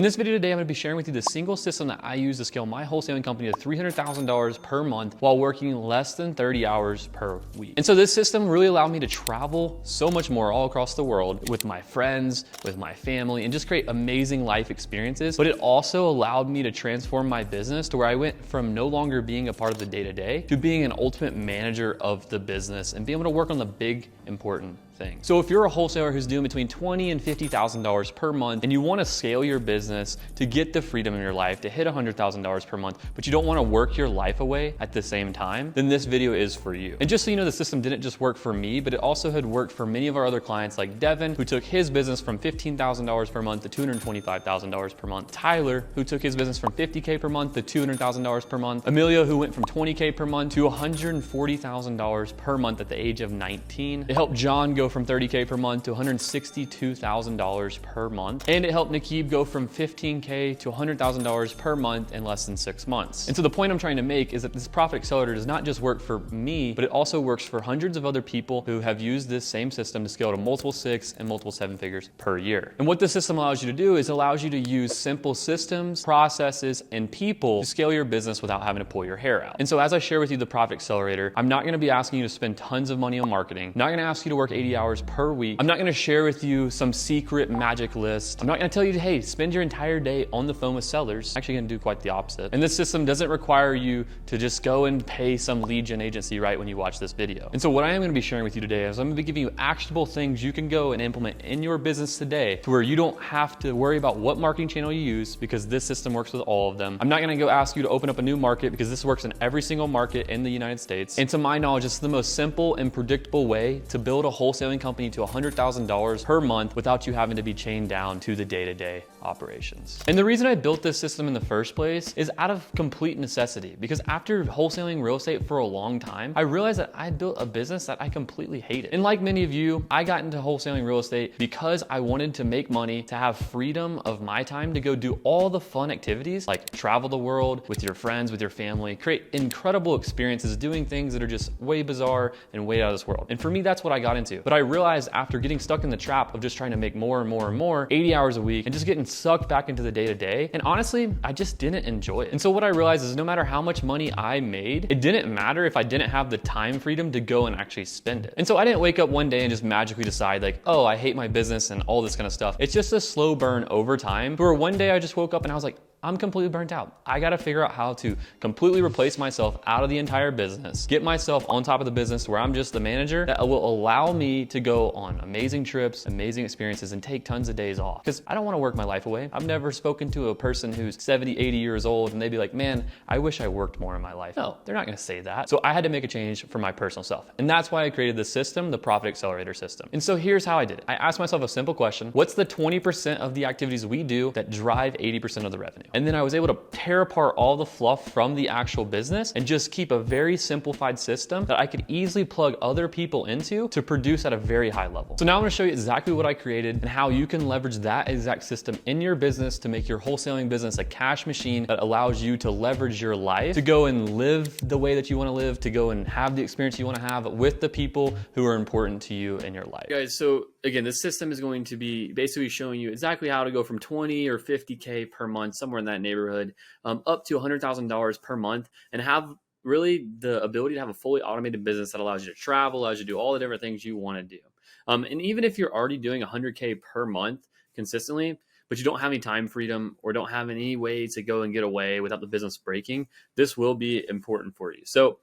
In this video today, I'm going to be sharing with you the single system that I use to scale my wholesaling company to $300,000 per month while working less than 30 hours per week. And so this system really allowed me to travel so much more all across the world with my friends, with my family, and just create amazing life experiences. But it also allowed me to transform my business to where I went from no longer being a part of the day-to-day to being an ultimate manager of the business and being able to work on the big, important things. So if you're a wholesaler who's doing between $20,000 and $50,000 per month and you want to scale your business to get the freedom in your life to hit $100,000 per month, but you don't want to work your life away at the same time, then this video is for you. And just so you know, the system didn't just work for me, but it also had worked for many of our other clients like Devin, who took his business from $15,000 per month to $225,000 per month. Tyler, who took his business from $50K per month to $200,000 per month. Amelia, who went from $20K per month to $140,000 per month at the age of 19. It helped John go from $30K per month to $162,000 per month. And it helped Nakib go from $15K to $100,000 per month in less than 6 months. And so the point I'm trying to make is that this profit accelerator does not just work for me, but it also works for hundreds of other people who have used this same system to scale to multiple 6 and multiple 7 figures per year. And what this system allows you to do is allows you to use simple systems, processes, and people to scale your business without having to pull your hair out. And so as I share with you the profit accelerator, I'm not going to be asking you to spend tons of money on marketing. I'm not going to ask you to work 80 hours per week. I'm not going to share with you some secret magic list. I'm not going to tell you, hey, spend your entire day on the phone with sellers. I'm actually going to do quite the opposite. And this system doesn't require you to just go and pay some lead gen agency right when you watch this video. And so what I am going to be sharing with you today is I'm going to be giving you actionable things you can go and implement in your business today to where you don't have to worry about what marketing channel you use, because this system works with all of them. I'm not going to go ask you to open up a new market, because this works in every single market in the United States. And to my knowledge, it's the most simple and predictable way to build a wholesaling company to $100,000 per month without you having to be chained down to the day-to-day operations. And the reason I built this system in the first place is out of complete necessity, because after wholesaling real estate for a long time, I realized that I built a business that I completely hated. And like many of you, I got into wholesaling real estate because I wanted to make money, to have freedom of my time to go do all the fun activities like travel the world with your friends, with your family, create incredible experiences doing things that are just way bizarre and way out of this world. And for me, that's what I got into. But I realized after getting stuck in the trap of just trying to make more and more and more, 80 hours a week, and just getting sucked back into the day-to-day, and honestly, I just didn't enjoy it. And so what I realized is no matter how much money I made, it didn't matter if I didn't have the time freedom to go and actually spend it. And so I didn't wake up one day and just magically decide like, oh, I hate my business and all this kind of stuff. It's just a slow burn over time, where one day I just woke up and I was like, I'm completely burnt out. I got to figure out how to completely replace myself out of the entire business, get myself on top of the business where I'm just the manager that will allow me to go on amazing trips, amazing experiences, and take tons of days off. Because I don't want to work my life away. I've never spoken to a person who's 70, 80 years old and they'd be like, man, I wish I worked more in my life. No, they're not going to say that. So I had to make a change for my personal self. And that's why I created this system, the Profit Accelerator system. And so here's how I did it. I asked myself a simple question. What's the 20% of the activities we do that drive 80% of the revenue? And then I was able to tear apart all the fluff from the actual business and just keep a very simplified system that I could easily plug other people into to produce at a very high level. So now I'm going to show you exactly what I created and how you can leverage that exact system in your business to make your wholesaling business a cash machine that allows you to leverage your life to go and live the way that you want to live, to go and have the experience you want to have with the people who are important to you in your life. Guys, so again, this system is going to be basically showing you exactly how to go from 20 or 50K per month, somewhere in that neighborhood, up to $100,000 per month, and have really the ability to have a fully automated business that allows you to travel, allows you to do all the different things you want to do. And even if you're already doing 100K per month consistently, but you don't have any time freedom or don't have any way to go and get away without the business breaking, this will be important for you. So,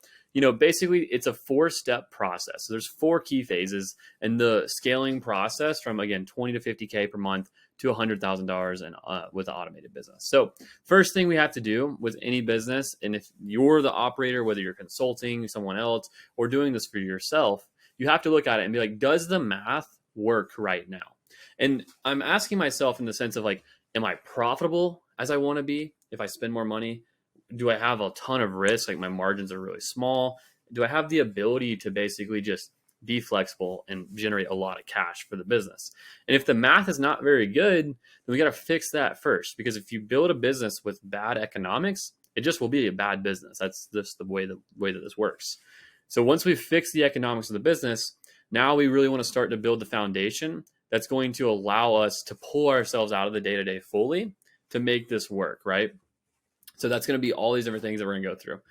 basically it's a 4-step process. So there's 4 key phases in the scaling process from, again, 20 to 50K per month to $100,000 and with an automated business. So first thing we have to do with any business, and if you're the operator, whether you're consulting someone else or doing this for yourself, you have to look at it and be like, does the math work right now? And I'm asking myself in the sense of like, am I profitable as I want to be if I spend more money? Do I have a ton of risk? Like my margins are really small. Do I have the ability to basically just be flexible and generate a lot of cash for the business? And if the math is not very good, then we got to fix that first. Because if you build a business with bad economics, it just will be a bad business. That's just the way that this works. So once we fix the economics of the business, now we really want to start to build the foundation that's going to allow us to pull ourselves out of the day-to-day fully to make this work, right? So that's going to be all these different things that we're going to go through.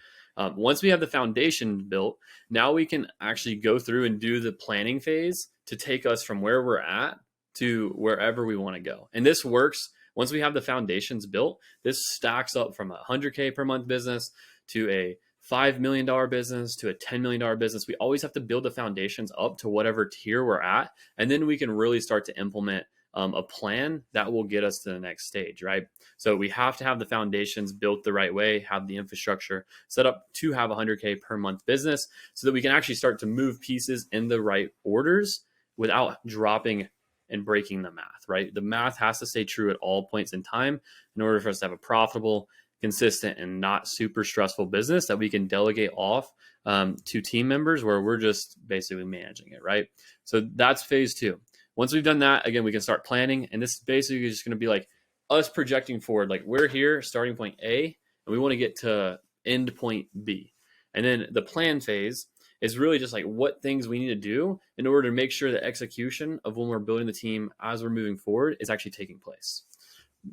Once we have the foundation built, now we can actually go through and do the planning phase to take us from where we're at to wherever we want to go. And this works once we have the foundations built. This stacks up from a 100K per month business to a $5 million business to a $10 million business. We always have to build the foundations up to whatever tier we're at. And then we can really start to implement a plan that will get us to the next stage, right? So we have to have the foundations built the right way, have the infrastructure set up to have a 100K per month business so that we can actually start to move pieces in the right orders without dropping and breaking the math, right? The math has to stay true at all points in time in order for us to have a profitable, consistent, and not super stressful business that we can delegate off to team members where we're just basically managing it, right? So that's phase 2. Once we've done that, again, we can start planning. And this is basically just going to be like us projecting forward. Like we're here, starting point A, and we want to get to end point B. And then the plan phase is really just like what things we need to do in order to make sure the execution of when we're building the team as we're moving forward is actually taking place.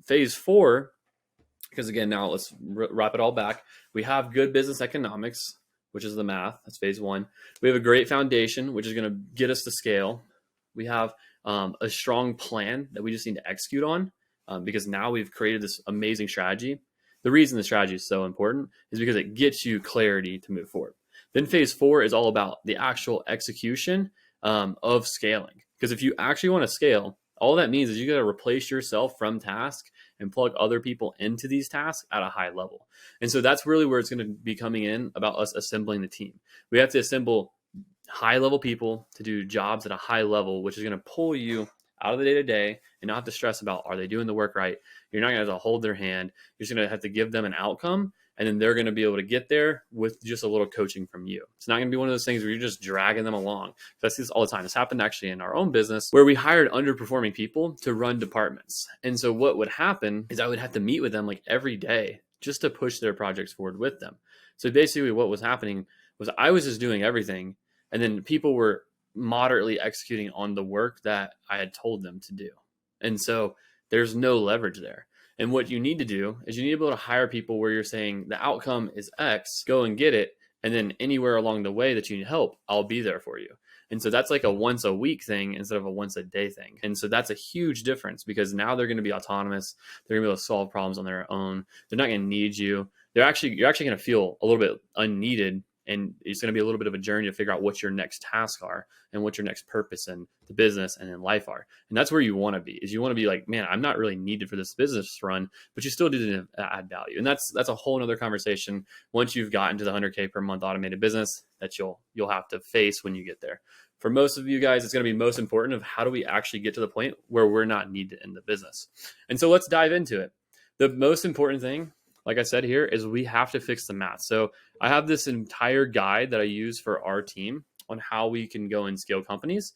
Phase 4, because again, now let's wrap it all back. We have good business economics, which is the math. That's phase 1. We have a great foundation, which is going to get us to scale. We have a strong plan that we just need to execute on because now we've created this amazing strategy. The reason the strategy is so important is because it gets you clarity to move forward. Then phase 4 is all about the actual execution of scaling. Because if you actually want to scale, all that means is you got to replace yourself from task and plug other people into these tasks at a high level. And so that's really where it's going to be coming in about us assembling the team. We have to assemble high level people to do jobs at a high level, which is going to pull you out of the day-to-day and not have to stress about, are they doing the work right? You're not going to have to hold their hand. You're just going to have to give them an outcome, and then they're going to be able to get there with just a little coaching from you. It's not going to be one of those things where you're just dragging them along. I see this all the time. This happened actually in our own business where we hired underperforming people to run departments. And so what would happen is I would have to meet with them like every day just to push their projects forward with them. So basically what was happening was I was just doing everything, and then people were moderately executing on the work that I had told them to do. And so there's no leverage there. And what you need to do is you need to be able to hire people where you're saying the outcome is X, go and get it. And then anywhere along the way that you need help, I'll be there for you. And so that's like a once a week thing instead of a once a day thing. And so that's a huge difference because now they're going to be autonomous. They're going to be able to solve problems on their own. They're not going to need you. You're actually going to feel a little bit unneeded. And it's going to be a little bit of a journey to figure out what your next tasks are and what your next purpose in the business and in life are. And that's where you want to be, is you want to be like, man, I'm not really needed for this business run, but you still do add value. And that's a whole nother conversation once you've gotten to the 100K per month automated business that you'll have to face when you get there. For most of you guys, it's going to be most important of how do we actually get to the point where we're not needed in the business. And so let's dive into it. The most important thing, like I said here, is we have to fix the math. So I have this entire guide that I use for our team on how we can go and scale companies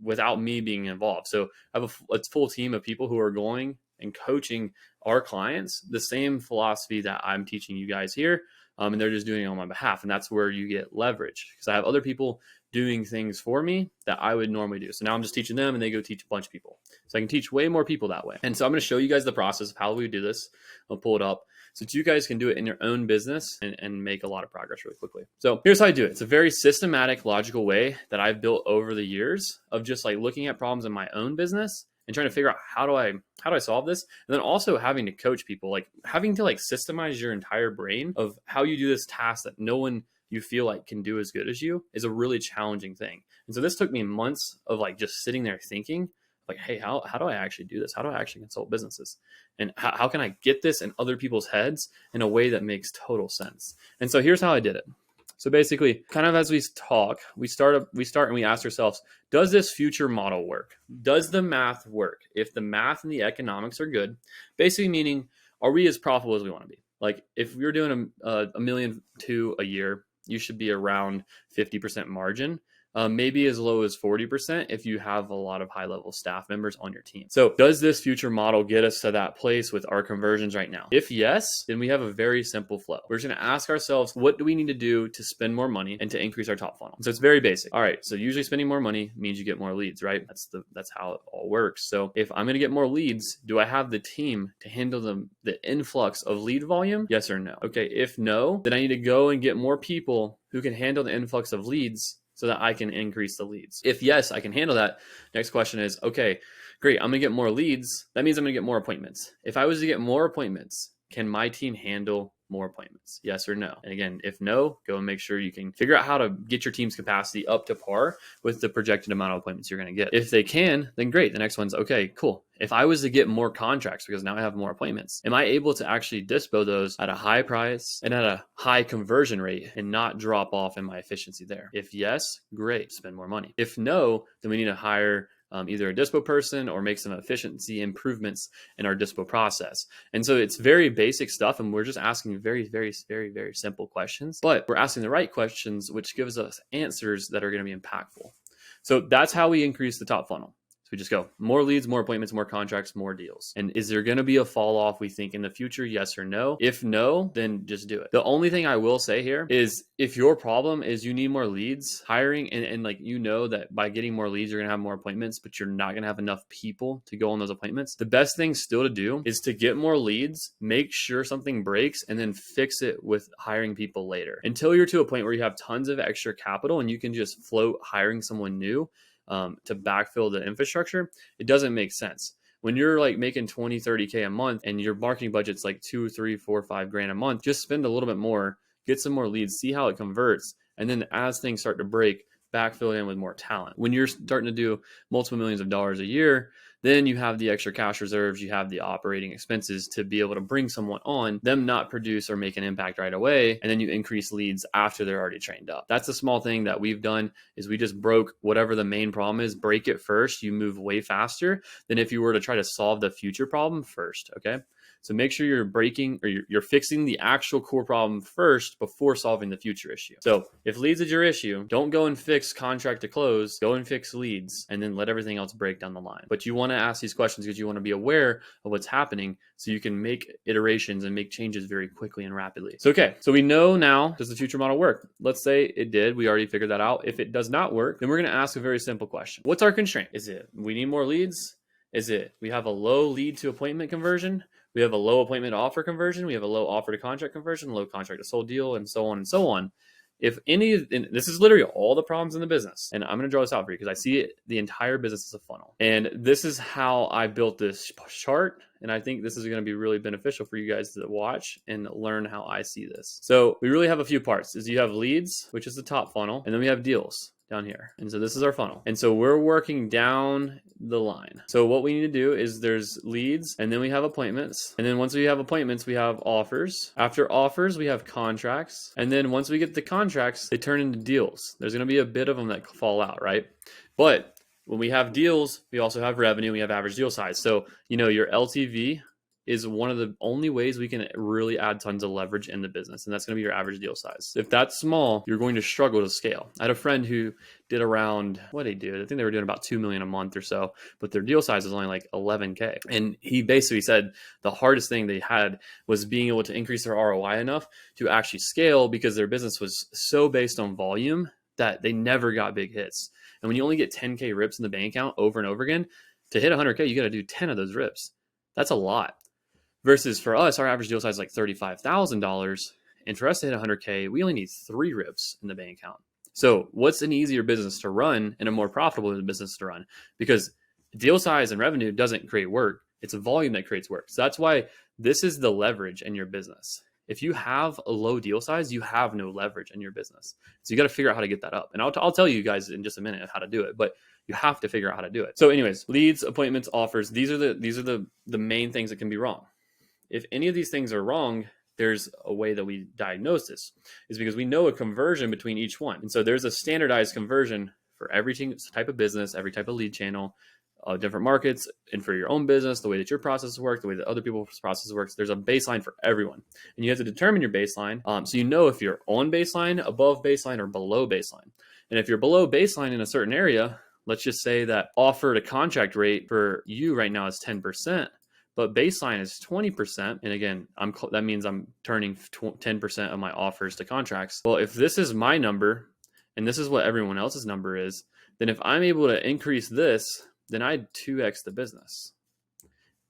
without me being involved. So I have a full team of people who are going and coaching our clients the same philosophy that I'm teaching you guys here. And they're just doing it on my behalf. And that's where you get leverage, because I have other people doing things for me that I would normally do. So now I'm just teaching them and they go teach a bunch of people. So I can teach way more people that way. And so I'm going to show you guys the process of how we do this. I'll pull it up so that you guys can do it in your own business and make a lot of progress really quickly. So here's how I do it. It's a very systematic, logical way that I've built over the years of just like looking at problems in my own business and trying to figure out how do I solve this? And then also having to coach people, like having to like systemize your entire brain of how you do this task that no one you feel like can do as good as you is a really challenging thing. And so this took me months of like just sitting there thinking like, hey, how do I actually do this? How do I actually consult businesses? And how can I get this in other people's heads in a way that makes total sense? And so here's how I did it. So basically, kind of as we talk, we start and we ask ourselves, does this future model work? Does the math work? If the math and the economics are good, basically meaning, are we as profitable as we want to be? Like if you're doing $1.2 million a year, you should be around 50% margin. maybe as low as 40% if you have a lot of high level staff members on your team. So does this future model get us to that place with our conversions right now? If yes, then we have a very simple flow. We're just going to ask ourselves, what do we need to do to spend more money and to increase our top funnel? So it's very basic. All right. So usually spending more money means you get more leads, right? That's how it all works. So if I'm going to get more leads, do I have the team to handle the influx of lead volume? Yes or no? Okay. If no, then I need to go and get more people who can handle the influx of leads so that I can increase the leads. If yes, I can handle that. Next question is, okay, great. I'm going to get more leads. That means I'm going to get more appointments. If I was to get more appointments, can my team handle more appointments? Yes or no? And again, if no, go and make sure you can figure out how to get your team's capacity up to par with the projected amount of appointments you're going to get. If they can, then great. The next one's, okay, cool. If I was to get more contracts because now I have more appointments, am I able to actually dispo those at a high price and at a high conversion rate and not drop off in my efficiency there? If yes, great, spend more money. If no, then we need to hire either a dispo person or make some efficiency improvements in our dispo process. And so it's very basic stuff. And we're just asking very, very, very, very simple questions, but we're asking the right questions, which gives us answers that are going to be impactful. So that's how we increase the top funnel. So we just go more leads, more appointments, more contracts, more deals. And is there going to be a fall off, we think, in the future? Yes or no? If no, then just do it. The only thing I will say here is if your problem is you need more leads, hiring, and like, you know that by getting more leads, you're going to have more appointments, but you're not going to have enough people to go on those appointments. The best thing still to do is to get more leads, make sure something breaks, and then fix it with hiring people later until you're to a point where you have tons of extra capital and you can just float hiring someone new to backfill the infrastructure. It doesn't make sense. When you're like making 20, 30K a month and your marketing budget's like 2, 3, 4, 5 grand a month, just spend a little bit more, get some more leads, see how it converts. And then as things start to break, backfill it in with more talent. When you're starting to do multiple millions of dollars a year, then you have the extra cash reserves, you have the operating expenses to be able to bring someone on, them not produce or make an impact right away, and then you increase leads after they're already trained up. That's a small thing that we've done is we just broke whatever the main problem is, break it first. You move way faster than if you were to try to solve the future problem first, okay? So make sure you're breaking or you're fixing the actual core problem first before solving the future issue. So if leads is your issue, don't go and fix contract to close, go and fix leads and then let everything else break down the line. But you want to ask these questions because you want to be aware of what's happening so you can make iterations and make changes very quickly and rapidly. So, okay, so we know now, does the future model work? Let's say it did. We already figured that out. If it does not work, then we're going to ask a very simple question. What's our constraint? Is it we need more leads? Is it we have a low lead to appointment conversion? We have a low appointment to offer conversion. We have a low offer to contract conversion, low contract to sold deal, and so on and so on. If any, and this is literally all the problems in the business. And I'm going to draw this out for you because I see it, the entire business as a funnel. And this is how I built this chart. And I think this is going to be really beneficial for you guys to watch and learn how I see this. So we really have a few parts. Is you have leads, which is the top funnel. And then we have deals down here. And so this is our funnel. And so we're working down the line. So what we need to do is there's leads and then we have appointments. And then once we have appointments, we have offers. After offers, we have contracts. And then once we get the contracts, they turn into deals. There's going to be a bit of them that fall out, right? But when we have deals, we also have revenue. We have average deal size. So, you know, your LTV is one of the only ways we can really add tons of leverage in the business. And that's going to be your average deal size. If that's small, you're going to struggle to scale. I had a friend who did around, what they do, I think they were doing about 2 million a month or so, but their deal size was only like 11K. And he basically said the hardest thing they had was being able to increase their ROI enough to actually scale because their business was so based on volume that they never got big hits. And when you only get 10K rips in the bank account over and over again, to hit 100K, you got to do 10 of those rips. That's a lot. Versus for us, our average deal size is like $35,000. And for us to hit 100K, we only need 3 rips in the bank account. So what's an easier business to run and a more profitable business to run? Because deal size and revenue doesn't create work. It's a volume that creates work. So that's why this is the leverage in your business. If you have a low deal size, you have no leverage in your business. So you got to figure out how to get that up. And I'll tell you guys in just a minute how to do it, but you have to figure out how to do it. So anyways, leads, appointments, offers, these are the main things that can be wrong. If any of these things are wrong, there's a way that we diagnose this is because we know a conversion between each one. And so there's a standardized conversion for every type of business, every type of lead channel, different markets, and for your own business, the way that your processes work, the way that other people's processes works, there's a baseline for everyone. And you have to determine your baseline. So you know if you're on baseline, above baseline, or below baseline. And if you're below baseline in a certain area, let's just say that offer to contract rate for you right now is 10%, but baseline is 20%. And again, that means I'm turning 10% of my offers to contracts. Well, if this is my number and this is what everyone else's number is, then if I'm able to increase this, then I'd 2x the business.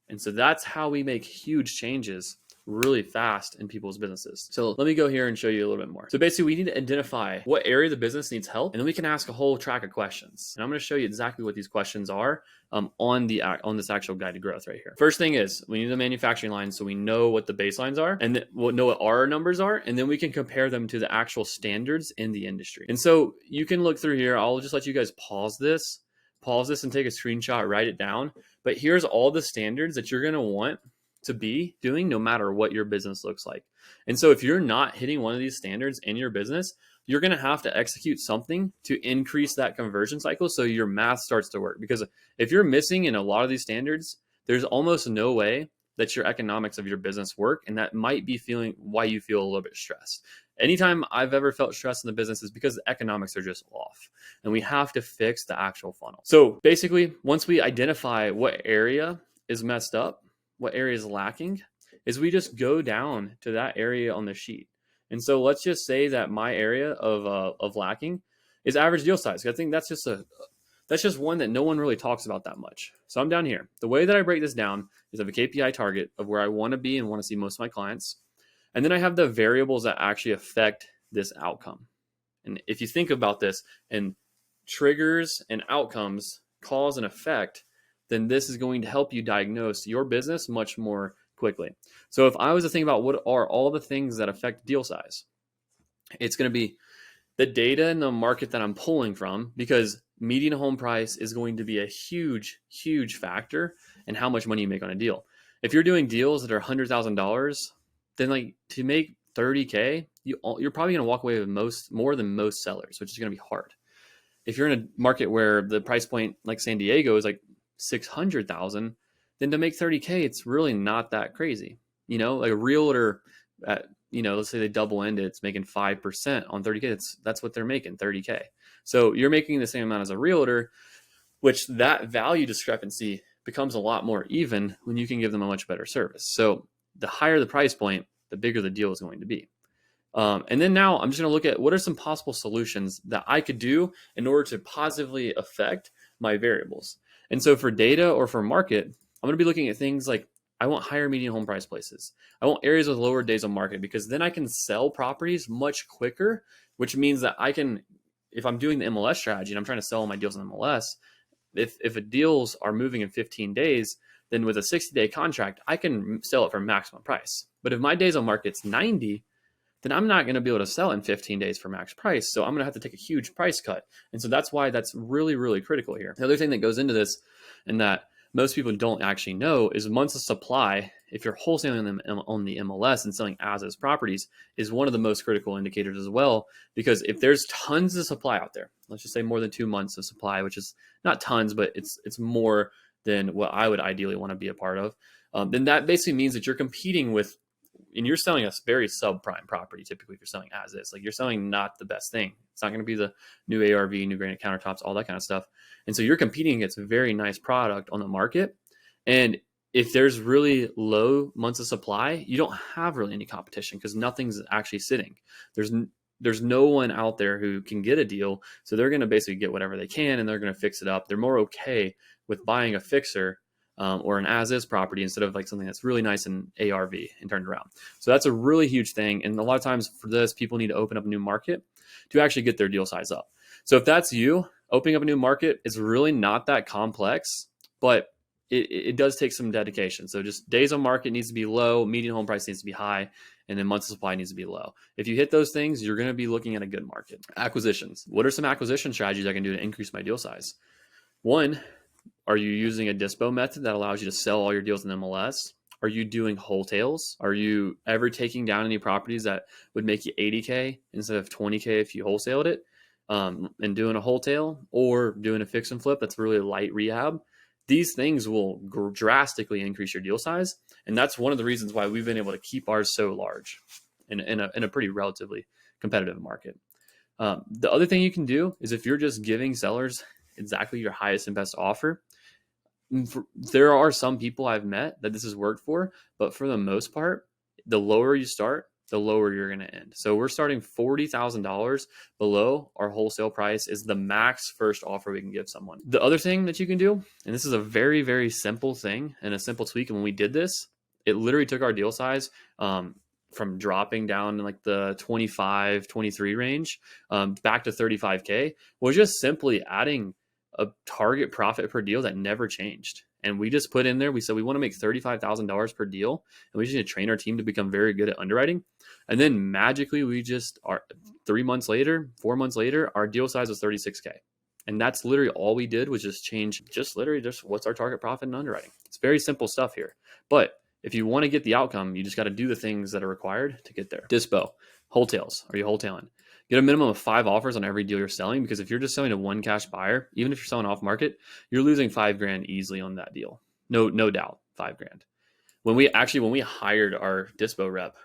And so that's how we make huge changes really fast in people's businesses. So let me go here and show you a little bit more. So basically we need to identify what area of the business needs help, and then we can ask a whole track of questions. And I'm going to show you exactly what these questions are on this actual guide to growth right here. First thing is we need the manufacturing line so we know what the baselines are and we'll know what our numbers are, and then we can compare them to the actual standards in the industry. And so you can look through here. I'll just let you guys pause this and take a screenshot, write it down. But here's all the standards that you're going to want to be doing no matter what your business looks like. And so if you're not hitting one of these standards in your business, you're going to have to execute something to increase that conversion cycle so your math starts to work. Because if you're missing in a lot of these standards, there's almost no way that your economics of your business work. And that might be why you feel a little bit stressed. Anytime I've ever felt stressed in the business is because the economics are just off, and we have to fix the actual funnel. So basically, once we identify what area is messed up, what area is lacking, is we just go down to that area on the sheet. And so let's just say that my area of lacking is average deal size. I think that's just one that no one really talks about that much. So I'm down here. The way that I break this down is I have a KPI target of where I want to be and want to see most of my clients. And then I have the variables that actually affect this outcome. And if you think about this and triggers and outcomes, cause and effect, then this is going to help you diagnose your business much more quickly. So if I was to think about what are all the things that affect deal size, it's going to be the data in the market that I'm pulling from, because median home price is going to be a huge, huge factor in how much money you make on a deal. If you're doing deals that are $100,000, then like to make 30K, you're probably going to walk away with more than most sellers, which is going to be hard. If you're in a market where the price point like San Diego is like 600,000, then to make 30K, it's really not that crazy. You know, like a realtor at, let's say they double end it, it's making 5% on 30K. That's what they're making, 30K. So you're making the same amount as a realtor, which that value discrepancy becomes a lot more even when you can give them a much better service. So the higher the price point, the bigger the deal is going to be. And then now I'm just going to look at what are some possible solutions that I could do in order to positively affect my variables. And so for data or for market, I'm going to be looking at things like I want higher median home price places. I want areas with lower days on market, because then I can sell properties much quicker, which means that I can, if I'm doing the MLS strategy and I'm trying to sell my deals in MLS, if a deals are moving in 15 days, then with a 60-day contract, I can sell it for maximum price. But if my days on market's 90, then I'm not going to be able to sell in 15 days for max price. So I'm going to have to take a huge price cut. And so that's why that's really, really critical here. The other thing that goes into this, and that most people don't actually know, is months of supply. If you're wholesaling them on the MLS and selling as-is properties, is one of the most critical indicators as well. Because if there's tons of supply out there, let's just say more than 2 months of supply, which is not tons, but it's more than what I would ideally want to be a part of, then that basically means that you're competing with, and you're selling a very subprime property. Typically, if you're selling as is, like you're selling not the best thing. It's not going to be the new ARV, new granite countertops, all that kind of stuff. And so you're competing against a very nice product on the market. And if there's really low months of supply, you don't have really any competition because nothing's actually sitting. There's no one out there who can get a deal. So they're going to basically get whatever they can and they're going to fix it up. They're more okay with buying a fixer or an as-is property instead of like something that's really nice in ARV and turned around. So that's a really huge thing. And a lot of times for this, people need to open up a new market to actually get their deal size up. So if that's you, opening up a new market is really not that complex, but it does take some dedication. So just days on market needs to be low, median home price needs to be high, and then months of supply needs to be low. If you hit those things, you're going to be looking at a good market. Acquisitions. What are some acquisition strategies I can do to increase my deal size? One, are you using a dispo method that allows you to sell all your deals in MLS? Are you doing wholesales? Are you ever taking down any properties that would make you 80K instead of 20K if you wholesaled it, and doing a wholesale or doing a fix and flip that's really light rehab? These things will drastically increase your deal size. And that's one of the reasons why we've been able to keep ours so large in a pretty relatively competitive market. The other thing you can do is if you're just giving sellers exactly your highest and best offer, there are some people I've met that this has worked for, but for the most part, the lower you start, the lower you're going to end. So we're starting $40,000 below our wholesale price is the max first offer we can give someone. The other thing that you can do, and this is a very, very simple thing and a simple tweak. And when we did this, it literally took our deal size from dropping down in like the 25, 23 range back to 35K, was just simply adding a target profit per deal that never changed. And we just put in there, we said we want to make $35,000 per deal, and we just need to train our team to become very good at underwriting. And then magically, we just are 3 months later, 4 months later, our deal size was 36K. And that's literally all we did was just change, just literally just what's our target profit in underwriting. It's very simple stuff here. But if you want to get the outcome, you just got to do the things that are required to get there. Dispo, wholesales. Are you wholesaling? Get a minimum of 5 offers on every deal you're selling, because if you're just selling to one cash buyer, even if you're selling off market, you're losing $5,000 easily on that deal. No doubt, $5,000. When we hired our dispo rep,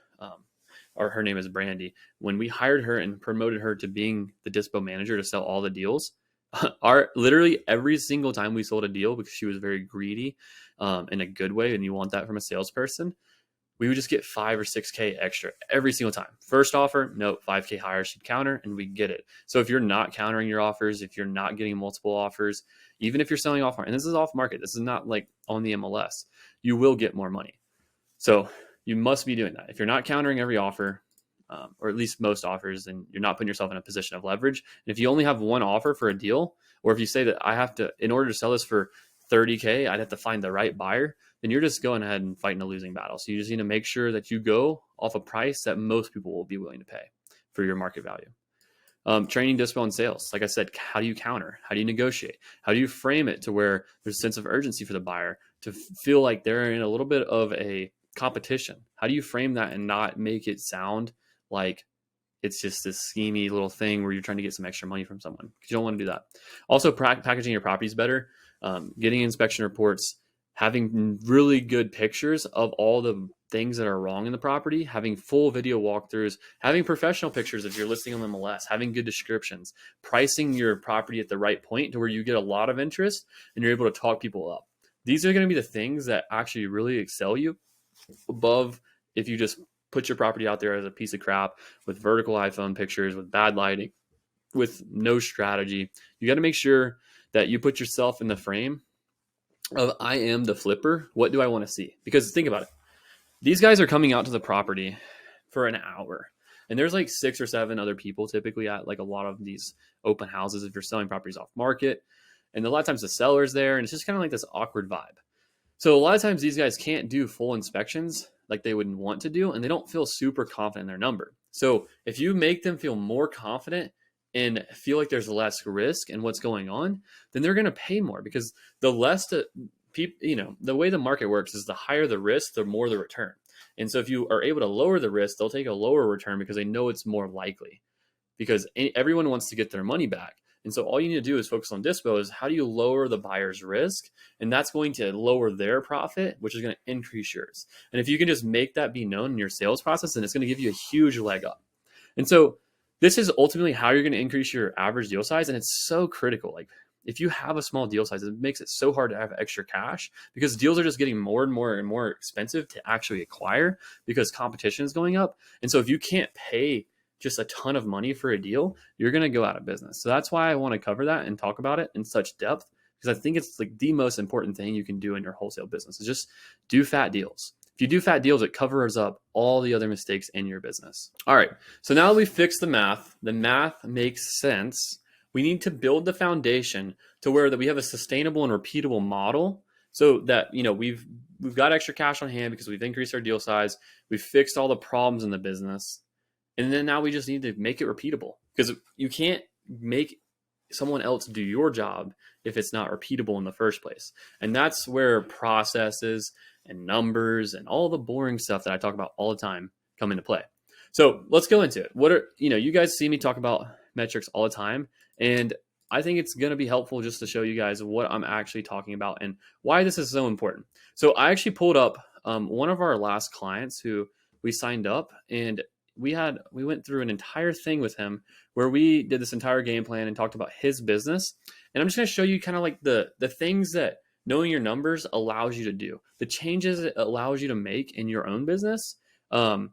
her name is Brandy. When we hired her and promoted her to being the dispo manager to sell all the deals, literally every single time we sold a deal, because she was very greedy in a good way, and you want that from a salesperson, we would just get 5 or 6K extra every single time. First offer, no, 5K higher, she'd counter, and we get it. So if you're not countering your offers, if you're not getting multiple offers, even if you're selling off market, and this is off market, this is not like on the MLS, you will get more money. So you must be doing that. If you're not countering every offer, or at least most offers, then you're not putting yourself in a position of leverage. And if you only have one offer for a deal, or if you say that I have to, in order to sell this for 30K, I'd have to find the right buyer, then you're just going ahead and fighting a losing battle. So you just need to make sure that you go off a price that most people will be willing to pay for your market value. Training, dispo, and sales. Like I said, how do you counter? How do you negotiate? How do you frame it to where there's a sense of urgency for the buyer to feel like they're in a little bit of a competition? How do you frame that and not make it sound like it's just this schemy little thing where you're trying to get some extra money from someone? Because you don't want to do that. Also, packaging your properties better, getting inspection reports, having really good pictures of all the things that are wrong in the property, having full video walkthroughs, having professional pictures if you're listing on MLS, having good descriptions, pricing your property at the right point to where you get a lot of interest and you're able to talk people up. These are going to be the things that actually really excel you above if you just put your property out there as a piece of crap with vertical iPhone pictures, with bad lighting, with no strategy. You got to make sure that you put yourself in the frame of, I am the flipper. What do I want to see? Because think about it. These guys are coming out to the property for an hour, and there's like 6 or 7 other people typically at like a lot of these open houses if you're selling properties off market. And a lot of times the seller's there, and it's just kind of like this awkward vibe. So a lot of times these guys can't do full inspections like they would want to do, and they don't feel super confident in their number. So if you make them feel more confident and feel like there's less risk in what's going on, then they're going to pay more, because the less the people, the way the market works is the higher the risk, the more the return. And so if you are able to lower the risk, they'll take a lower return because they know it's more likely, because everyone wants to get their money back. And so all you need to do is focus on dispo is how do you lower the buyer's risk? And that's going to lower their profit, which is going to increase yours. And if you can just make that be known in your sales process, then it's going to give you a huge leg up. And so this is ultimately how you're going to increase your average deal size. And it's so critical. Like if you have a small deal size, it makes it so hard to have extra cash, because deals are just getting more and more and more expensive to actually acquire because competition is going up. And so if you can't pay just a ton of money for a deal, you're going to go out of business. So that's why I want to cover that and talk about it in such depth, because I think it's like the most important thing you can do in your wholesale business is just do fat deals. If you do fat deals, it covers up all the other mistakes in your business. All right. So now that we've fixed the math makes sense. We need to build the foundation to where that we have a sustainable and repeatable model, so that, we've got extra cash on hand because we've increased our deal size. We've fixed all the problems in the business. And then now we just need to make it repeatable, because you can't make someone else do your job if it's not repeatable in the first place. And that's where processes and numbers and all the boring stuff that I talk about all the time come into play. So let's go into it. What are, you guys see me talk about metrics all the time, and I think it's going to be helpful just to show you guys what I'm actually talking about and why this is so important. So I actually pulled up one of our last clients who we signed up, and we went through an entire thing with him where we did this entire game plan and talked about his business. And I'm just going to show you kind of like the things that knowing your numbers allows you to do, the changes it allows you to make in your own business. And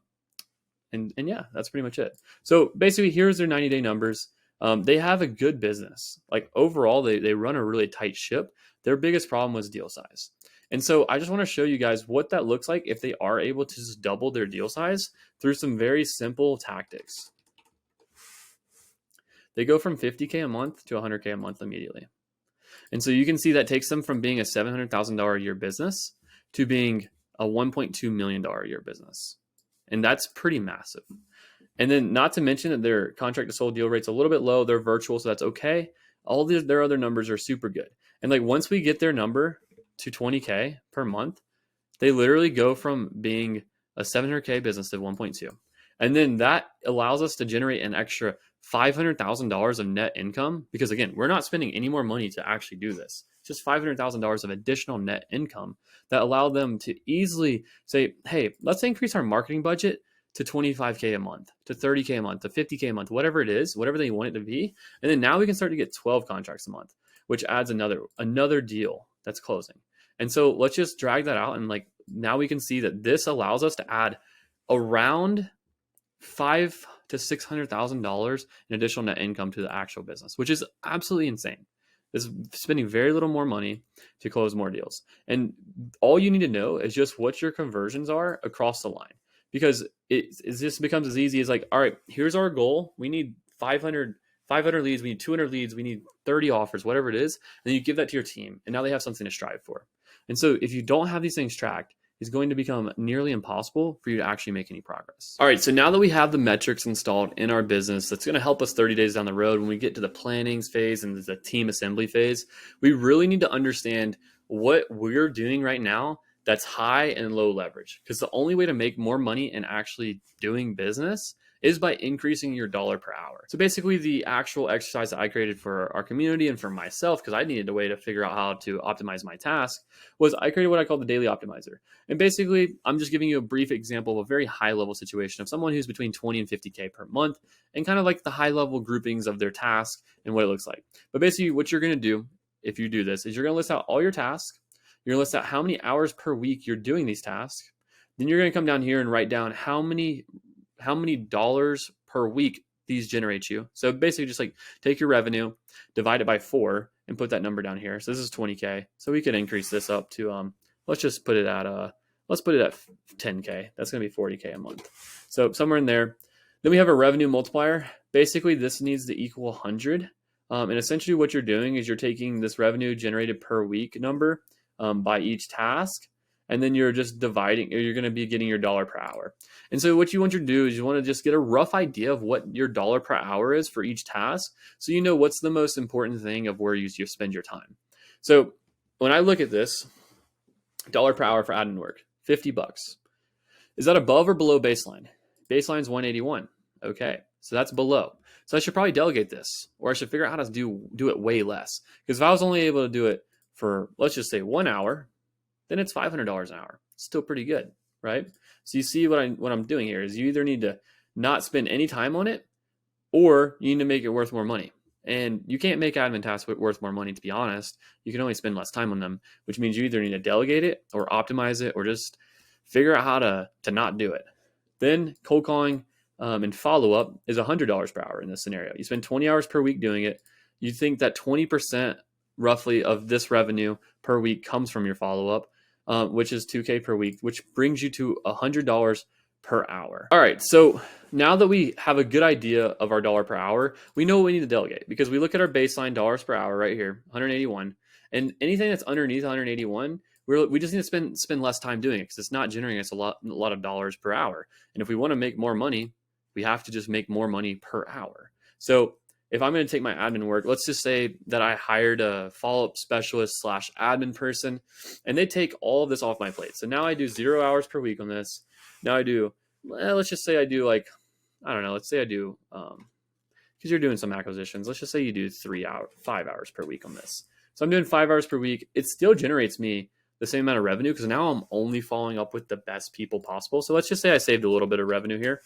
yeah, that's pretty much it. So basically, here's their 90-day numbers. They have a good business. Like overall, they run a really tight ship. Their biggest problem was deal size. And so I just want to show you guys what that looks like if they are able to just double their deal size through some very simple tactics. They go from 50K a month to 100K a month immediately. And so you can see that takes them from being a $700,000 a year business to being a $1.2 million a year business. And that's pretty massive. And then not to mention that their contract to sold deal rate's a little bit low. They're virtual, so that's okay. All their other numbers are super good. And like once we get their number to 20K per month, they literally go from being a 700K business to 1.2. And then that allows us to generate an extra $500,000 of net income because again, we're not spending any more money to actually do this. It's just $500,000 of additional net income that allowed them to easily say, hey, let's increase our marketing budget to 25K a month, to 30K a month, to 50K a month, whatever it is, whatever they want it to be. And then now we can start to get 12 contracts a month, which adds another deal that's closing. And so let's just drag that out. And like, now we can see that this allows us to add around $500,000 to $600,000 in additional net income to the actual business, which is absolutely insane. Is spending very little more money to close more deals. And all you need to know is just what your conversions are across the line, because it just becomes as easy as like, all right, here's our goal. We need 500 leads. We need 200 leads. We need 30 offers, whatever it is. And then you give that to your team and now they have something to strive for. And so if you don't have these things tracked, it's going to become nearly impossible for you to actually make any progress. All right, so now that we have the metrics installed in our business, that's going to help us 30 days down the road when we get to the planning phase and the team assembly phase. We really need to understand what we're doing right now that's high and low leverage, because the only way to make more money in actually doing business is by increasing your dollar per hour. So basically the actual exercise that I created for our community and for myself, because I needed a way to figure out how to optimize my task, was I created what I call the daily optimizer. And basically I'm just giving you a brief example of a very high level situation of someone who's between 20 and 50K per month and kind of like the high level groupings of their task and what it looks like. But basically what you're going to do if you do this is you're going to list out all your tasks. You're going to list out how many hours per week you're doing these tasks. Then you're going to come down here and write down how many dollars per week these generate you. So basically just like take your revenue, divide it by 4 and put that number down here. So this is 20K. So we could increase this up to, let's just put it at, let's put it at 10K. That's going to be 40K a month. So somewhere in there. Then we have a revenue multiplier. Basically this needs to equal 100. And essentially what you're doing is you're taking this revenue generated per week number by each task. And then you're just dividing, or you're going to be getting your dollar per hour. And so what you want to do is you want to just get a rough idea of what your dollar per hour is for each task. So you know what's the most important thing of where you spend your time. So when I look at this, dollar per hour for admin work, $50. Is that above or below baseline? Baseline is 181. Okay, so that's below. So I should probably delegate this, or I should figure out how to do it way less. Because if I was only able to do it for, let's just say 1 hour, then it's $500 an hour. It's still pretty good, right? So you see what I'm doing here is you either need to not spend any time on it, or you need to make it worth more money. And you can't make admin tasks worth more money, to be honest. You can only spend less time on them, which means you either need to delegate it or optimize it or just figure out how to not do it. Then cold calling and follow-up is $100 per hour in this scenario. You spend 20 hours per week doing it. You think that 20% roughly of this revenue per week comes from your follow-up, which is 2K per week, which brings you to $100 per hour. All right, so now that we have a good idea of our dollar per hour, we know what we need to delegate, because we look at our baseline dollars per hour right here, 181, and anything that's underneath 181, we just need to spend less time doing it, because it's not generating us a lot of dollars per hour. And if we want to make more money, we have to just make more money per hour. So if I'm going to take my admin work, let's just say that I hired a follow-up specialist / admin person, and they take all of this off my plate. So now I do 0 hours per week on this. Now I do, let's just say I do like, I don't know, let's say I do, because you're doing some acquisitions, let's just say you do 5 hours per week on this. So I'm doing 5 hours per week. It still generates me the same amount of revenue, because now I'm only following up with the best people possible. So let's just say I saved a little bit of revenue here.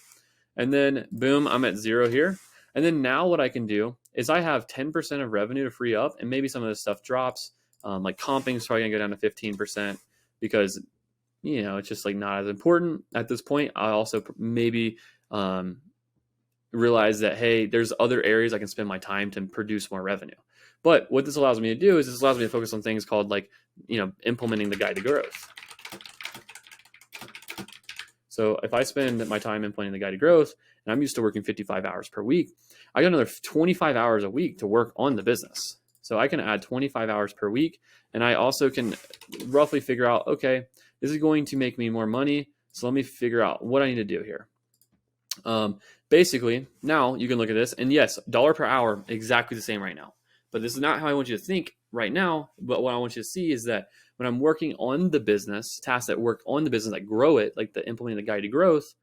And then boom, I'm at 0 here. And then now what I can do is I have 10% of revenue to free up, and maybe some of this stuff drops. Like comping is probably gonna go down to 15% because it's just like not as important at this point. I also maybe realize that, hey, there's other areas I can spend my time to produce more revenue. But what this allows me to do is this allows me to focus on things called like, implementing the guide to growth. So if I spend my time implementing the guide to growth, and I'm used to working 55 hours per week, I got another 25 hours a week to work on the business. So I can add 25 hours per week, and I also can roughly figure out, okay, this is going to make me more money, so let me figure out what I need to do here. Basically, now you can look at this, and yes, dollar per hour, exactly the same right now. But this is not how I want you to think right now. But what I want you to see is that when I'm working on the business, tasks that work on the business, that grow it, like the implementing the guide to growth,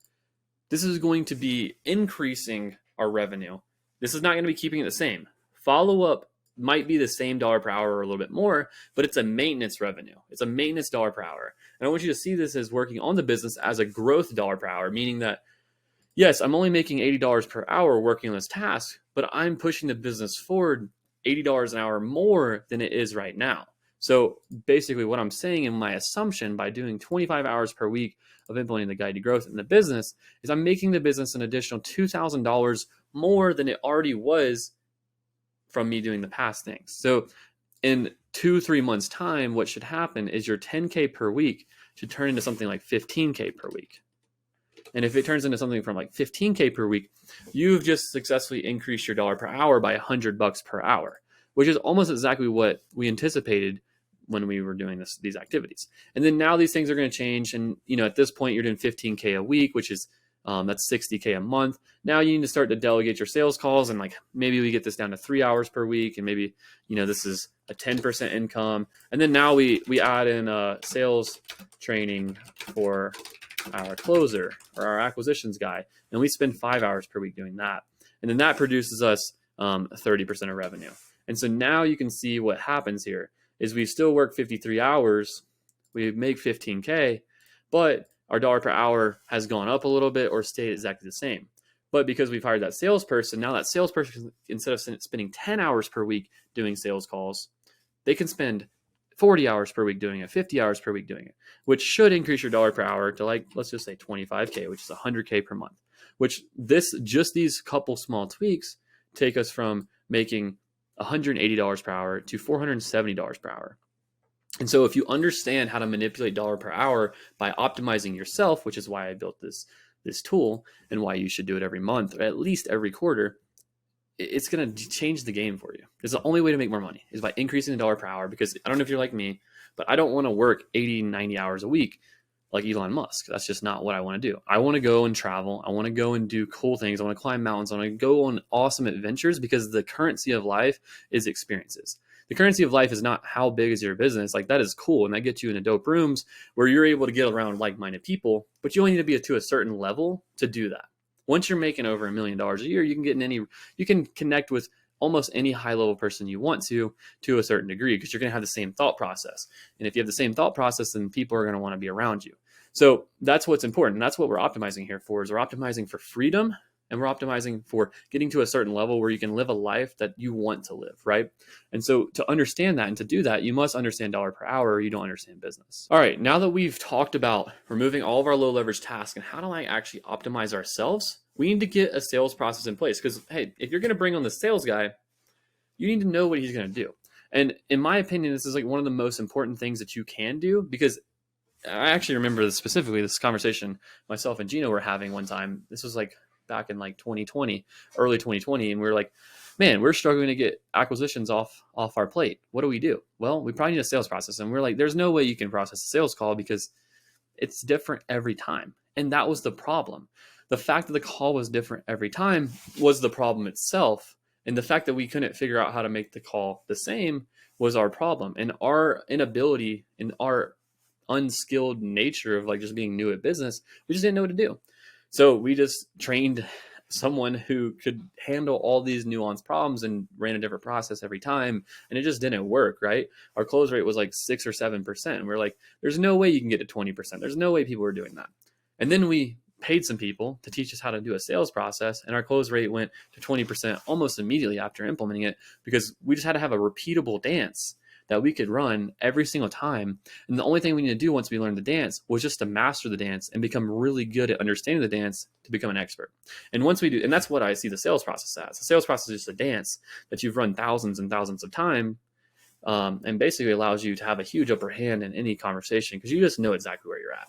this is going to be increasing our revenue. This is not going to be keeping it the same. Follow-up might be the same dollar per hour or a little bit more, but it's a maintenance revenue. It's a maintenance dollar per hour. And I want you to see this as working on the business as a growth dollar per hour, meaning that, yes, I'm only making $80 per hour working on this task, but I'm pushing the business forward $80 an hour more than it is right now. So basically what I'm saying in my assumption by doing 25 hours per week of implementing the guide to growth in the business is I'm making the business an additional $2,000 more than it already was from me doing the past things. So in 2-3 months time, what should happen is your 10K per week should turn into something like 15K per week. And if it turns into something from like 15K per week, you've just successfully increased your dollar per hour by $100 per hour, which is almost exactly what we anticipated when we were doing these activities. And then now these things are going to change. And, at this point you're doing 15K a week, which is, that's 60K a month. Now you need to start to delegate your sales calls. And like, maybe we get this down to 3 hours per week. And maybe, this is a 10% income. And then now we add in sales training for our closer or our acquisitions guy, and we spend 5 hours per week doing that. And then that produces us 30% of revenue. And so now you can see what happens here is we still work 53 hours, we make 15K, but our dollar per hour has gone up a little bit or stayed exactly the same. But because we've hired that salesperson, now that salesperson, instead of spending 10 hours per week doing sales calls, they can spend 40 hours per week doing it, 50 hours per week doing it, which should increase your dollar per hour to like, let's just say 25K, which is 100K per month, which just these couple small tweaks take us from making $180 per hour to $470 per hour. And so if you understand how to manipulate dollar per hour by optimizing yourself, which is why I built this tool and why you should do it every month, or at least every quarter, it's going to change the game for you. It's the only way to make more money is by increasing the dollar per hour, because I don't know if you're like me, but I don't want to work 80, 90 hours a week like Elon Musk. That's just not what I want to do. I want to go and travel. I want to go and do cool things. I want to climb mountains. I want to go on awesome adventures, because the currency of life is experiences. The currency of life is not how big is your business. Like, that is cool, and that gets you into dope rooms where you're able to get around like-minded people, but you only need to be to a certain level to do that. Once you're making over $1 million a year, you can connect with almost any high-level person you want to a certain degree, because you're going to have the same thought process. And if you have the same thought process, then people are going to want to be around you. So that's what's important. And that's what we're optimizing here for, is we're optimizing for freedom, and we're optimizing for getting to a certain level where you can live a life that you want to live, right? And so to understand that and to do that, you must understand dollar per hour, or you don't understand business. All right, now that we've talked about removing all of our low leverage tasks and how do I actually optimize ourselves, we need to get a sales process in place. Because, hey, if you're going to bring on the sales guy, you need to know what he's going to do. And in my opinion, this is like one of the most important things that you can do, because I actually remember this conversation myself and Gino were having one time. This was like back in like 2020, early 2020. And we were like, man, we're struggling to get acquisitions off our plate. What do we do? Well, we probably need a sales process. And we're like, there's no way you can process a sales call because it's different every time. And that was the problem. The fact that the call was different every time was the problem itself. And the fact that we couldn't figure out how to make the call the same was our problem. And our inability and our unskilled nature of like just being new at business, we just didn't know what to do. So we just trained someone who could handle all these nuanced problems and ran a different process every time. And it just didn't work, right? Our close rate was like 6 or 7%. And we're like, there's no way you can get to 20%. There's no way people were doing that. And then we paid some people to teach us how to do a sales process, and our close rate went to 20% almost immediately after implementing it, because we just had to have a repeatable dance that we could run every single time. And the only thing we need to do once we learned the dance was just to master the dance and become really good at understanding the dance to become an expert. And once we do, and that's what I see the sales process as. The sales process is just a dance that you've run thousands and thousands of times, and basically allows you to have a huge upper hand in any conversation because you just know exactly where you're at.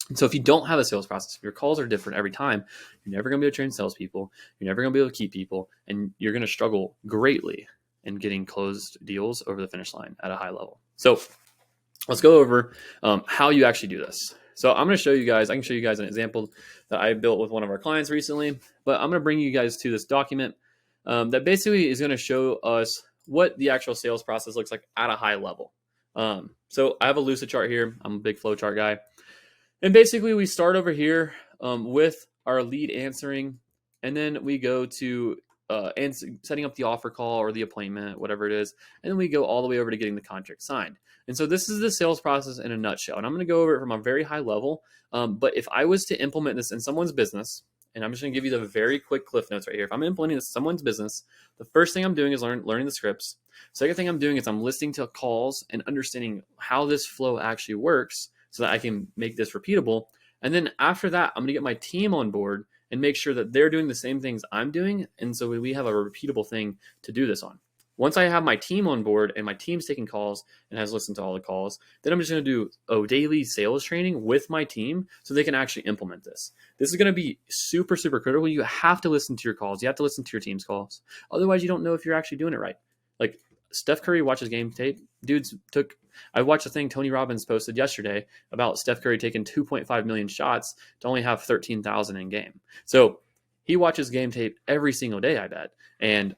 And so if you don't have a sales process, if your calls are different every time, you're never going to be able to train salespeople. You're never going to be able to keep people, and you're going to struggle greatly in getting closed deals over the finish line at a high level. So let's go over how you actually do this. So I'm going to show you guys, I can show you guys an example that I built with one of our clients recently, but I'm going to bring you guys to this document that basically is going to show us what the actual sales process looks like at a high level. So I have a Lucid chart here. I'm a big flow chart guy. And basically we start over here with our lead answering, and then we go to setting up the offer call or the appointment, whatever it is. And then we go all the way over to getting the contract signed. And so this is the sales process in a nutshell. And I'm going to go over it from a very high level. But if I was to implement this in someone's business, and I'm just going to give you the very quick cliff notes right here. If I'm implementing this in someone's business, the first thing I'm doing is learning the scripts. Second thing I'm doing is I'm listening to calls and understanding how this flow actually works so that I can make this repeatable. And then after that, I'm going to get my team on board and make sure that they're doing the same things I'm doing. And so we have a repeatable thing to do this on. Once I have my team on board and my team's taking calls and has listened to all the calls, then I'm just going to do a daily sales training with my team so they can actually implement this. This is going to be super, super critical. You have to listen to your calls. You have to listen to your team's calls. Otherwise, you don't know if you're actually doing it right. Like Steph Curry watches game tape. I watched a thing Tony Robbins posted yesterday about Steph Curry taking 2.5 million shots to only have 13,000 in game. So he watches game tape every single day, I bet. And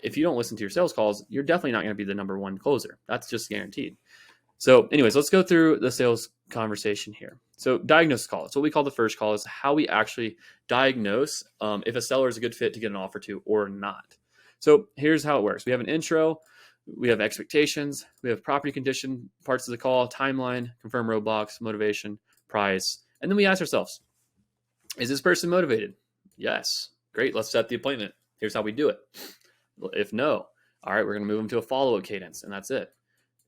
if you don't listen to your sales calls, you're definitely not going to be the number one closer. That's just guaranteed. So anyways, let's go through the sales conversation here. So diagnose call. So what we call the first call is how we actually diagnose if a seller is a good fit to get an offer to or not. So here's how it works. We have an intro. We have expectations. We have property condition, parts of the call, timeline, confirm roadblocks, motivation, price. And then we ask ourselves, is this person motivated? Yes. Great. Let's set the appointment. Here's how we do it. If no, all right, we're going to move them to a follow-up cadence, and that's it.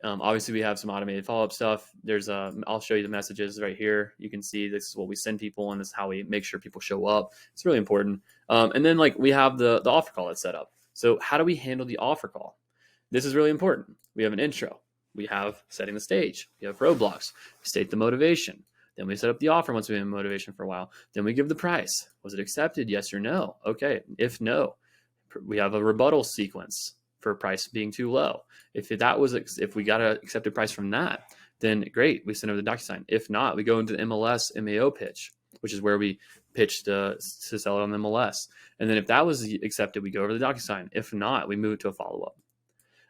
Obviously, we have some automated follow-up stuff. I'll show you the messages right here. You can see this is what we send people, and this is how we make sure people show up. It's really important. And then we have the offer call that's set up. So how do we handle the offer call? This is really important. We have an intro. We have setting the stage. We have roadblocks. We state the motivation. Then we set up the offer once we have motivation for a while. Then we give the price. Was it accepted? Yes or no? Okay. If no, we have a rebuttal sequence for price being too low. If we got an accepted price from that, then great, we send over the DocuSign. If not, we go into the MLS MAO pitch, which is where we pitch to sell it on the MLS. And then if that was accepted, we go over the DocuSign. If not, we move it to a follow-up.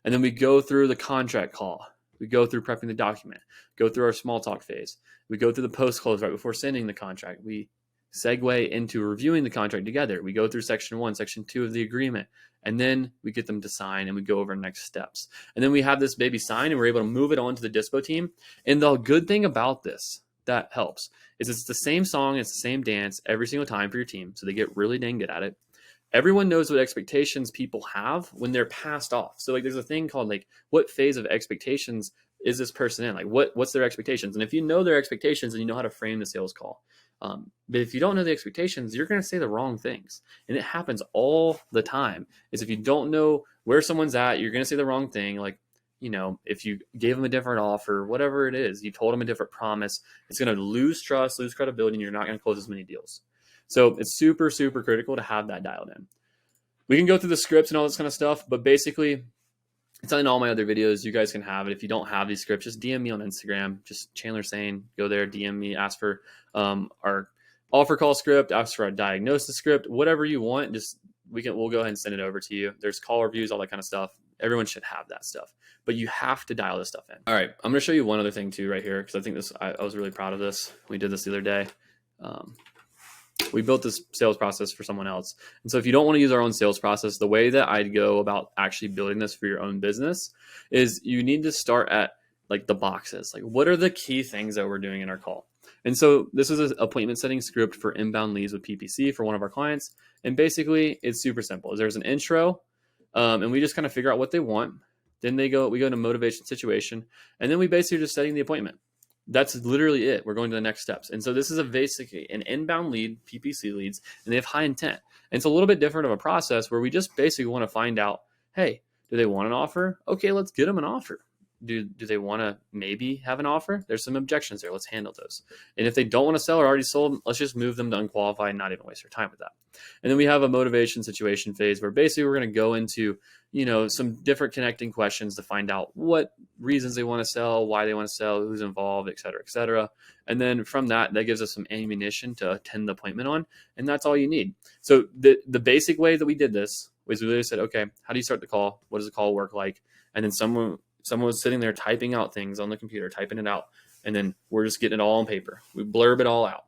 And then we go through the contract call. We go through prepping the document, go through our small talk phase. We go through the post-close right before sending the contract. We segue into reviewing the contract together. We go through section 1, section 2 of the agreement, and then we get them to sign and we go over next steps. And then we have this baby signed and we're able to move it on to the dispo team. And the good thing about this that helps is it's the same song, it's the same dance every single time for your team. So they get really dang good at it. Everyone knows what expectations people have when they're passed off. So there's a thing called what phase of expectations is this person in? What's their expectations? And if you know their expectations, then you know how to frame the sales call. But if you don't know the expectations, you're going to say the wrong things. And it happens all the time is if you don't know where someone's at, you're going to say the wrong thing. If you gave them a different offer, whatever it is, you told them a different promise, it's going to lose trust, lose credibility, and you're not going to close as many deals. So it's super, super critical to have that dialed in. We can go through the scripts and all this kind of stuff, but basically it's in all my other videos. You guys can have it. If you don't have these scripts, just DM me on Instagram, just chandlersaine, go there, DM me, ask for our offer call script, ask for our diagnosis script, whatever you want, we'll go ahead and send it over to you. There's call reviews, all that kind of stuff. Everyone should have that stuff, but you have to dial this stuff in. All right. I'm going to show you one other thing too, right here. Cause I think I was really proud of this. We did this the other day. We built this sales process for someone else. And so if you don't want to use our own sales process, the way that I'd go about actually building this for your own business is you need to start at the boxes. What are the key things that we're doing in our call? And so this is an appointment setting script for inbound leads with PPC for one of our clients. And basically it's super simple. There's an intro, and we just kind of figure out what they want. Then we go to motivation situation, and then we basically just setting the appointment. That's literally it. We're going to the next steps. And so this is basically an inbound lead, PPC leads, and they have high intent. And it's a little bit different of a process where we just basically want to find out, hey, do they want an offer? Okay, let's get them an offer. Do they want to maybe have an offer? There's some objections there. Let's handle those. And if they don't want to sell or already sold, let's just move them to unqualified and not even waste our time with that. And then we have a motivation situation phase where basically we're going to go into, some different connecting questions to find out what reasons they want to sell, why they want to sell, who's involved, et cetera, et cetera. And then from that gives us some ammunition to attend the appointment on. And that's all you need. So the basic way that we did this was we literally said, okay, how do you start the call? What does the call work like? And then someone was sitting there typing out things on the computer, typing it out. And then we're just getting it all on paper. We blurb it all out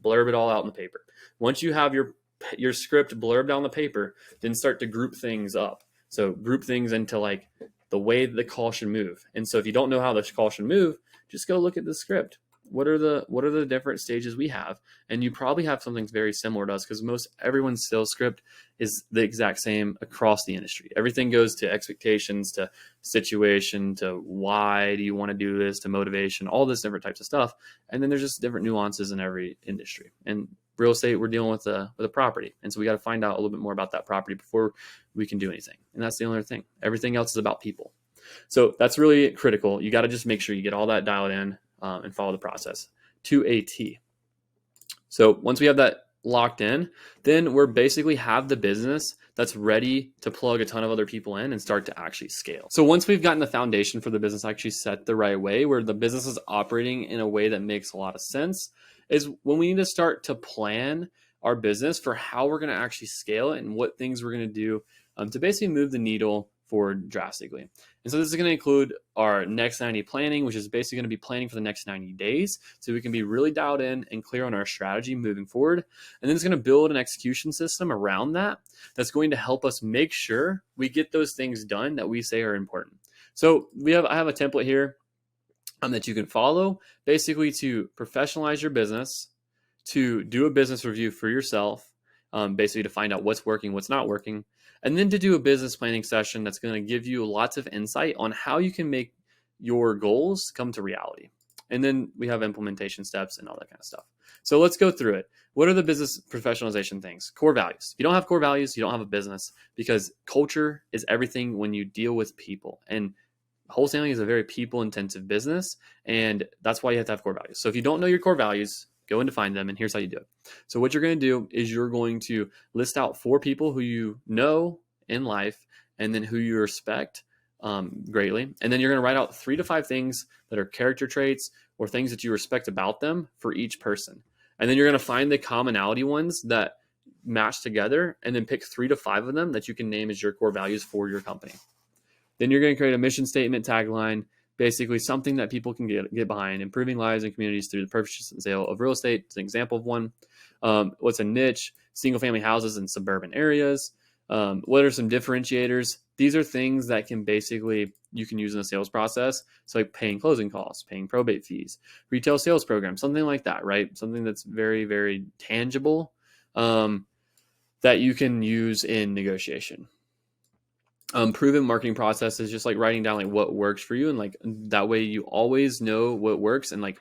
in the paper. Once you have your script blurbed out on the paper, then start to group things up. So group things into like the way the call should move. And so if you don't know how the call should move, just go look at the script. What are the different stages we have? And you probably have something very similar to us because everyone's sales script is the exact same across the industry. Everything goes to expectations, to situation, to why do you want to do this, to motivation, all this different types of stuff. And then there's just different nuances in every industry. And real estate, we're dealing with a property. And so we got to find out a little bit more about that property before we can do anything. And that's the only thing. Everything else is about people. So that's really critical. You got to just make sure you get all that dialed in. And follow the process to a T. So once we have that locked in, then we're basically have the business that's ready to plug a ton of other people in and start to actually scale. So once we've gotten the foundation for the business actually set the right way, where the business is operating in a way that makes a lot of sense, is when we need to start to plan our business for how we're going to actually scale it and what things we're going to do to basically move the needle forward drastically. And so this is going to include our next 90 planning, which is basically going to be planning for the next 90 days. So we can be really dialed in and clear on our strategy moving forward. And then it's going to build an execution system around that that's going to help us make sure we get those things done that we say are important. So I have a template here that you can follow basically to professionalize your business, to do a business review for yourself, basically to find out what's working, what's not working, and then to do a business planning session that's going to give you lots of insight on how you can make your goals come to reality. And then we have implementation steps and all that kind of stuff. So let's go through it. What are the business professionalization things? Core values. If you don't have core values, you don't have a business, because culture is everything when you deal with people. And wholesaling is a very people-intensive business, and that's why you have to have core values. So if you don't know your core values, go and define them, and here's how you do it. So what you're going to do is you're going to list out 4 people who you know in life and then who you respect greatly. And then you're going to write out 3 to 5 things that are character traits or things that you respect about them for each person. And then you're going to find the commonality ones that match together and then pick 3 to 5 of them that you can name as your core values for your company. Then you're going to create a mission statement, tagline, basically something that people can get behind. Improving lives and communities through the purchase and sale of real estate is an example of one. What's a niche? Single family houses in suburban areas. What are some differentiators? These are things that you can use in the sales process. So like paying closing costs, paying probate fees, retail sales program, something like that, right? Something that's very, very tangible that you can use in negotiation. Proven marketing process is just like writing down like what works for you, and like that way you always know what works and like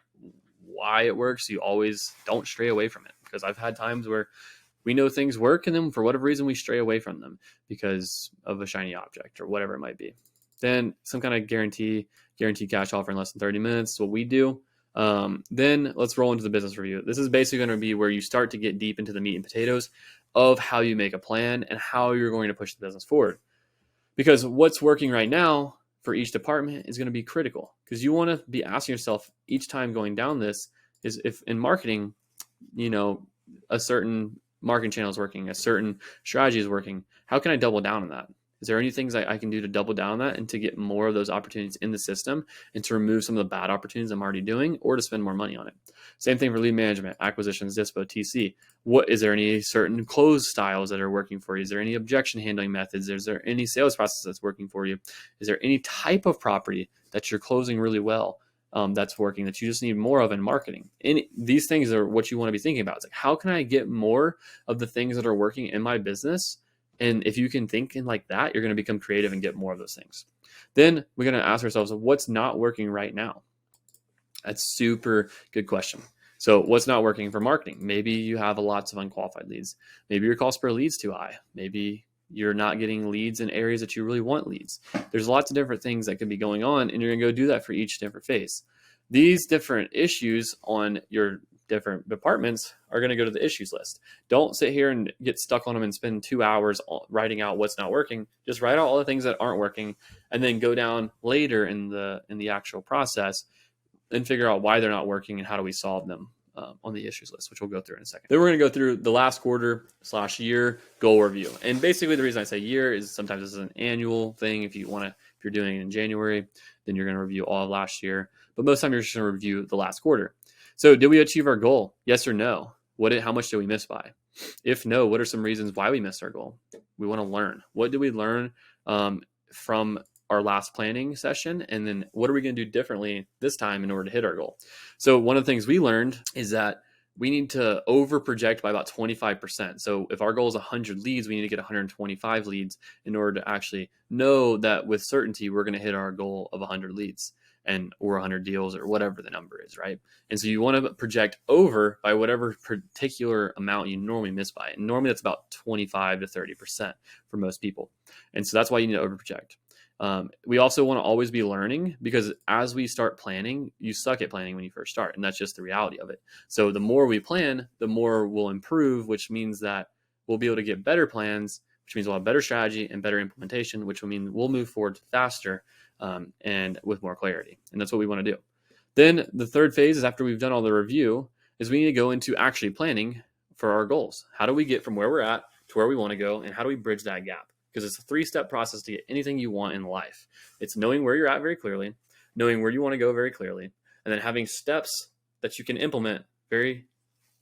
why it works. You always don't stray away from it, because I've had times where we know things work and then for whatever reason we stray away from them because of a shiny object or whatever it might be. Then some kind of guaranteed cash offer in less than 30 minutes is what we do. Then let's roll into the business review. This is basically going to be where you start to get deep into the meat and potatoes of how you make a plan and how you're going to push the business forward. Because what's working right now for each department is going to be critical, because you want to be asking yourself each time going down this is, if in marketing, a certain marketing channel is working, a certain strategy is working, how can I double down on that? Is there any things I can do to double down on that and to get more of those opportunities in the system and to remove some of the bad opportunities I'm already doing, or to spend more money on it? Same thing for lead management, acquisitions, dispo, TC. Is there any certain close styles that are working for you? Is there any objection handling methods? Is there any sales process that's working for you? Is there any type of property that you're closing really well? that's working that you just need more of in marketing. And these things are what you want to be thinking about. It's like, how can I get more of the things that are working in my business? And if you can think in like that, you're going to become creative and get more of those things. Then we're going to ask ourselves, what's not working right now? That's super good question. So what's not working for marketing? Maybe you have lots of unqualified leads. Maybe your cost per lead's too high. Maybe you're not getting leads in areas that you really want leads. There's lots of different things that could be going on, and you're going to go do that for each different phase. These different issues on your different departments are going to go to the issues list. Don't sit here and get stuck on them and spend 2 hours writing out what's not working. Just write out all the things that aren't working, and then go down later in the actual process and figure out why they're not working and how do we solve them on the issues list, which we'll go through in a second. Then we're going to go through the last quarter/year goal review. And basically the reason I say year is sometimes this is an annual thing. If you're doing it in January, then you're going to review all of last year. But most of the time you're just going to review the last quarter. So did we achieve our goal? Yes or no? How much did we miss by? If no, what are some reasons why we missed our goal? We want to learn. What did we learn from our last planning session? And then what are we going to do differently this time in order to hit our goal? So one of the things we learned is that we need to over project by about 25%. So if our goal is 100 leads, we need to get 125 leads in order to actually know that with certainty, we're going to hit our goal of 100 leads or 100 deals or whatever the number is, right? And so you want to project over by whatever particular amount you normally miss by. And normally that's about 25 to 30% for most people. And so that's why you need to over project. We also want to always be learning, because as we start planning, you suck at planning when you first start. And that's just the reality of it. So the more we plan, the more we'll improve, which means that we'll be able to get better plans, which means we'll have better strategy and better implementation, which will mean we'll move forward faster and with more clarity. And that's what we want to do. Then the third phase is, after we've done all the review, is we need to go into actually planning for our goals. How do we get from where we're at to where we want to go? And how do we bridge that gap? Because it's a 3-step process to get anything you want in life. It's knowing where you're at very clearly, knowing where you want to go very clearly, and then having steps that you can implement very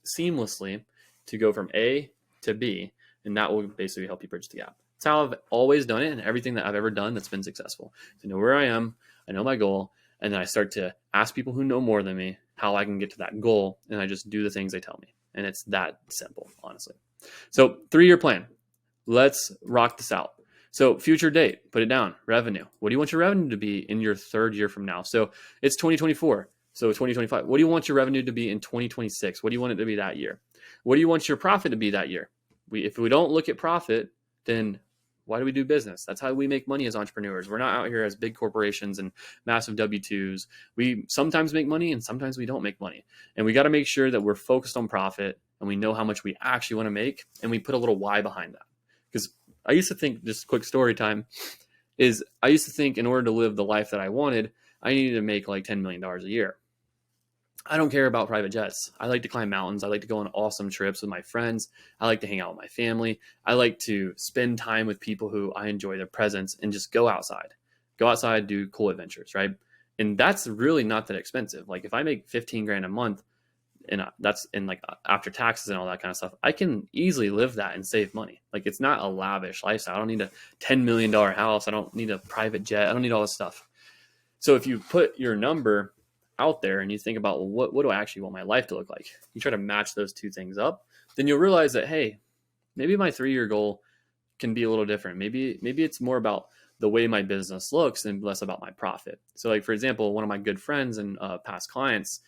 seamlessly to go from A to B. And that will basically help you bridge the gap. It's how I've always done it, and everything that I've ever done that's been successful. To know where I am, I know my goal, and then I start to ask people who know more than me how I can get to that goal, and I just do the things they tell me. And it's that simple, honestly. So 3-year plan. Let's rock this out. So future date, put it down. Revenue. What do you want your revenue to be in your 3rd year from now? So it's 2024. So 2025. What do you want your revenue to be in 2026? What do you want it to be that year? What do you want your profit to be that year? If we don't look at profit, then why do we do business? That's how we make money as entrepreneurs. We're not out here as big corporations and massive W-2s. We sometimes make money and sometimes we don't make money. And we got to make sure that we're focused on profit and we know how much we actually want to make, and we put a little why behind that. Because I used to think, just quick story time, is I used to think in order to live the life that I wanted, I needed to make like $10 million a year. I don't care about private jets. I like to climb mountains. I like to go on awesome trips with my friends. I like to hang out with my family. I like to spend time with people who I enjoy their presence and just go outside, do cool adventures, right? And that's really not that expensive. Like if I make 15 grand a month, and that's in like after taxes and all that kind of stuff, I can easily live that and save money. Like it's not a lavish lifestyle. I don't need a $10 million house. I don't need a private jet. I don't need all this stuff. So if you put your number out there and you think about, well, what do I actually want my life to look like? You try to match those two things up, then you'll realize that, hey, maybe my 3-year goal can be a little different. Maybe it's more about the way my business looks and less about my profit. So like, for example, one of my good friends and past clients,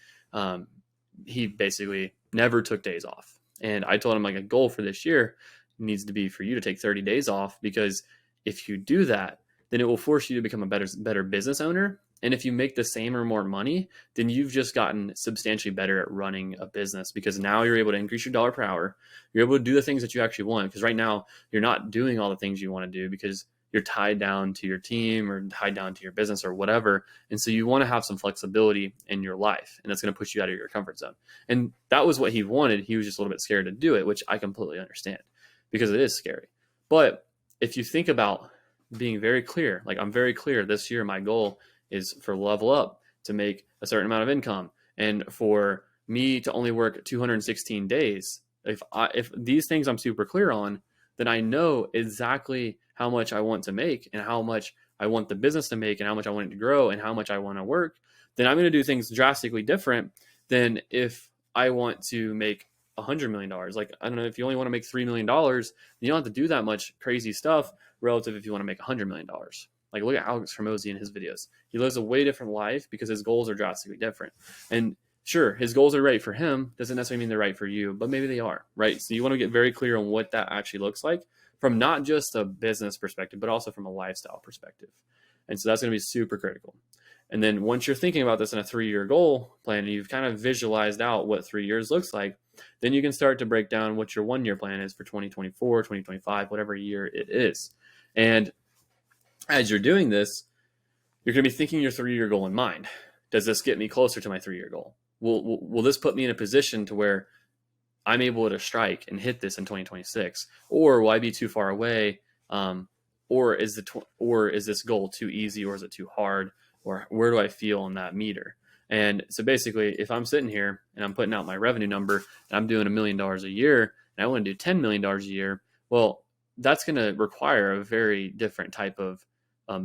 he basically never took days off. And I told him like a goal for this year needs to be for you to take 30 days off, because if you do that, then it will force you to become a better business owner. And if you make the same or more money, then you've just gotten substantially better at running a business, because now you're able to increase your dollar per hour. You're able to do the things that you actually want, because right now you're not doing all the things you want to do because you're tied down to your team or tied down to your business or whatever. And so you want to have some flexibility in your life, and that's going to push you out of your comfort zone. And that was what he wanted. He was just a little bit scared to do it, which I completely understand, because it is scary. But if you think about being very clear, like I'm very clear this year, my goal is for Level Up to make a certain amount of income, and for me to only work 216 days. If these things I'm super clear on, then I know exactly how much I want to make and how much I want the business to make and how much I want it to grow and how much I want to work. then I'm going to do things drastically different than if I want to make $100 million. Like, I don't know, if you only want to make $3 million, you don't have to do that much crazy stuff relative if you want to make $100 million. Like, look at Alex Hormozi in his videos. He lives a way different life because his goals are drastically different. And sure, his goals are right for him. Doesn't necessarily mean they're right for you, but maybe they are, right? So you want to get very clear on what that actually looks like from not just a business perspective, but also from a lifestyle perspective. And so that's going to be super critical. And then once you're thinking about this in a 3-year goal plan, and you've kind of visualized out what 3 years looks like, then you can start to break down what your 1-year plan is for 2024, 2025, whatever year it is. And as you're doing this, you're going to be thinking your 3-year goal in mind. Does this get me closer to my 3-year goal? Will this put me in a position to where I'm able to strike and hit this in 2026? Or will I be too far away? Or is this goal too easy, or is it too hard? Or where do I feel on that meter? And so basically, if I'm sitting here and I'm putting out my revenue number and I'm doing $1 million a year and I want to do $10 million a year, well, that's going to require a very different type of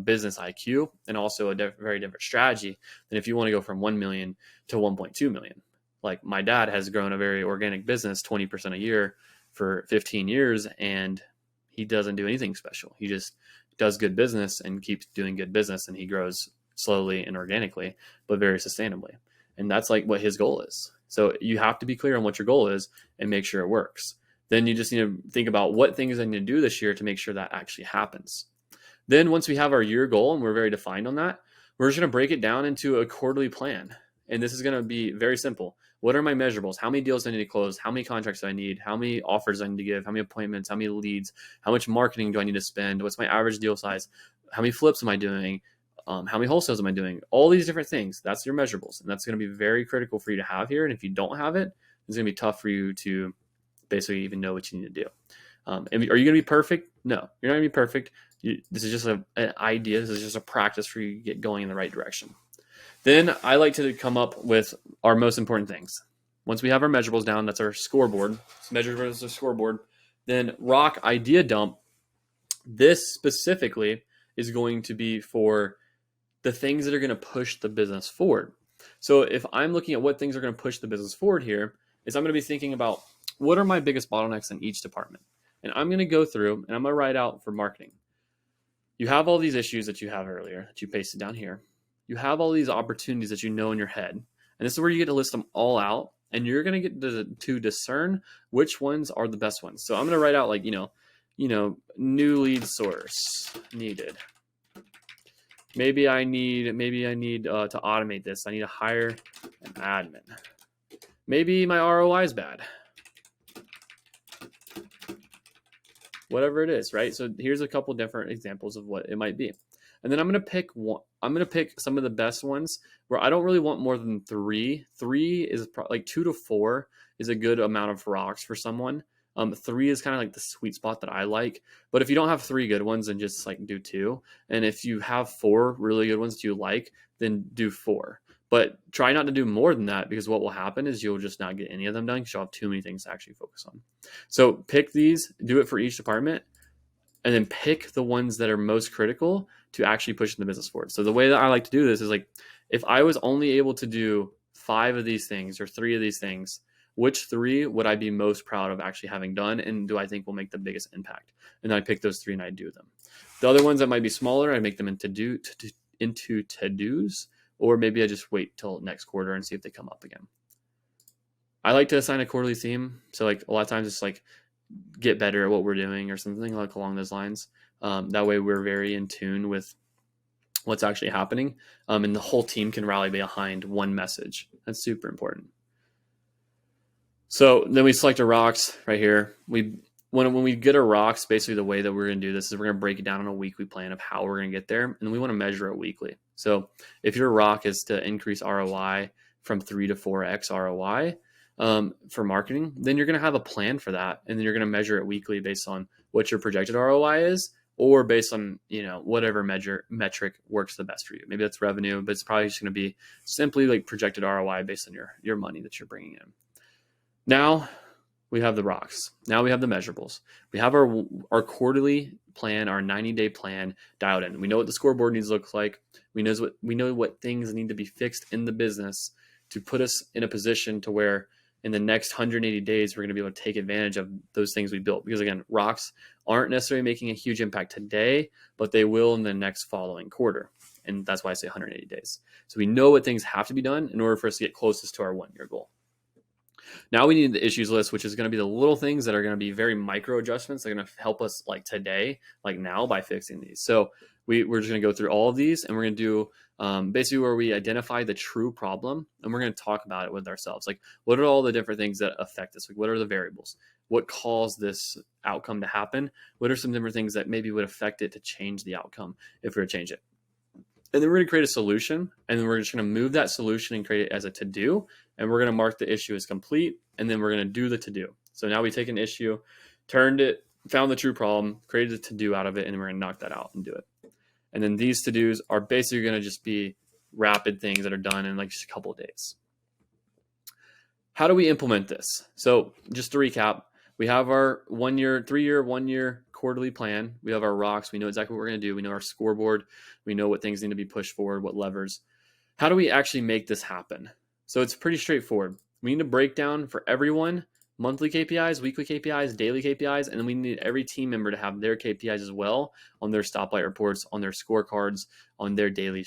business IQ, and also a very different strategy than if you want to go from 1 million to 1.2 million. Like, my dad has grown a very organic business 20% a year for 15 years, and he doesn't do anything special. He just does good business and keeps doing good business, and he grows slowly and organically, but very sustainably. And that's like what his goal is. So you have to be clear on what your goal is and make sure it works. Then you just need to think about what things I need to do this year to make sure that actually happens. Then once we have our year goal and we're very defined on that, we're just going to break it down into a quarterly plan. And this is going to be very simple. What are my measurables? How many deals do I need to close? How many contracts do I need? How many offers do I need to give? How many appointments? How many leads? How much marketing do I need to spend? What's my average deal size? How many flips am I doing? How many wholesales am I doing? All these different things. That's your measurables. And that's going to be very critical for you to have here. And if you don't have it, it's going to be tough for you to basically even know what you need to do. And are you going to be perfect? No, you're not going to be perfect. This is just an idea. This is just a practice for you to get going in the right direction. Then I like to come up with our most important things. Once we have our measurables down, that's our scoreboard. Measurables is a scoreboard. Then rock idea dump. This specifically is going to be for the things that are going to push the business forward. So if I'm looking at what things are going to push the business forward here, is I'm going to be thinking about what are my biggest bottlenecks in each department. And I'm going to go through and I'm going to write out for marketing. You have all these issues that you have earlier that you pasted down here. You have all these opportunities that you know in your head. And this is where you get to list them all out. And you're going to get to discern which ones are the best ones. So I'm going to write out like, new lead source needed. Maybe I need to automate this. I need to hire an admin. Maybe my ROI is bad. Whatever it is, right? So here's a couple different examples of what it might be. And then I'm going to pick one. I'm going to pick some of the best ones where I don't really want more than 3. 3 is like 2 to 4 is a good amount of rocks for someone. 3 is kind of like the sweet spot that I like. But if you don't have 3 good ones, then just like do 2. And if you have 4 really good ones that you like, then do 4. But try not to do more than that, because what will happen is you'll just not get any of them done because you'll have too many things to actually focus on. So pick these, do it for each department, and then pick the ones that are most critical to actually pushing the business forward. So the way that I like to do this is like, if I was only able to do 5 of these things or 3 of these things, which 3 would I be most proud of actually having done, and do I think will make the biggest impact? And then I pick those 3 and I do them. The other ones that might be smaller, I make them into to-dos, or maybe I just wait till next quarter and see if they come up again. I like to assign a quarterly theme. So like a lot of times it's like get better at what we're doing or something like along those lines. That way we're very in tune with what's actually happening. And the whole team can rally behind one message. That's super important. So then we select our rocks right here. When we get our rocks, basically the way that we're going to do this is we're going to break it down on a weekly plan of how we're going to get there. And we want to measure it weekly. So if your rock is to increase ROI from 3 to 4x ROI for marketing, then you're going to have a plan for that. And then you're going to measure it weekly based on what your projected ROI is, or based on, whatever metric works the best for you. Maybe that's revenue, but it's probably just going to be simply like projected ROI based on your money that you're bringing in. Now, we have the rocks. Now we have the measurables. We have our quarterly plan, our 90-day plan dialed in. We know what the scoreboard needs to look like. We know what things need to be fixed in the business to put us in a position to where in the next 180 days, we're going to be able to take advantage of those things we built. Because again, rocks aren't necessarily making a huge impact today, but they will in the next following quarter. And that's why I say 180 days. So we know what things have to be done in order for us to get closest to our 1-year goal. Now we need the issues list, which is going to be the little things that are going to be very micro adjustments. They're going to help us like today, like now, by fixing these. So we're just going to go through all of these, and we're going to do basically where we identify the true problem, and we're going to talk about it with ourselves. Like, what are all the different things that affect this? Like, what are the variables? What caused this outcome to happen? What are some different things that maybe would affect it to change the outcome if we were to change it? And then we're going to create a solution, and then we're just going to move that solution and create it as a to-do, and we're going to mark the issue as complete, and then we're going to do the to-do. So now we take an issue, turned it, found the true problem, created a to-do out of it, and then we're going to knock that out and do it. And then these to-dos are basically going to just be rapid things that are done in like just a couple of days. How do we implement this? So just to recap, we have our 3-year quarterly plan. We have our rocks. We know exactly what we're going to do. We know our scoreboard. We know what things need to be pushed forward, what levers. How do we actually make this happen? So it's pretty straightforward. We need to break down for everyone monthly KPIs, weekly KPIs, daily KPIs, and then we need every team member to have their KPIs as well on their stoplight reports, on their scorecards, on their daily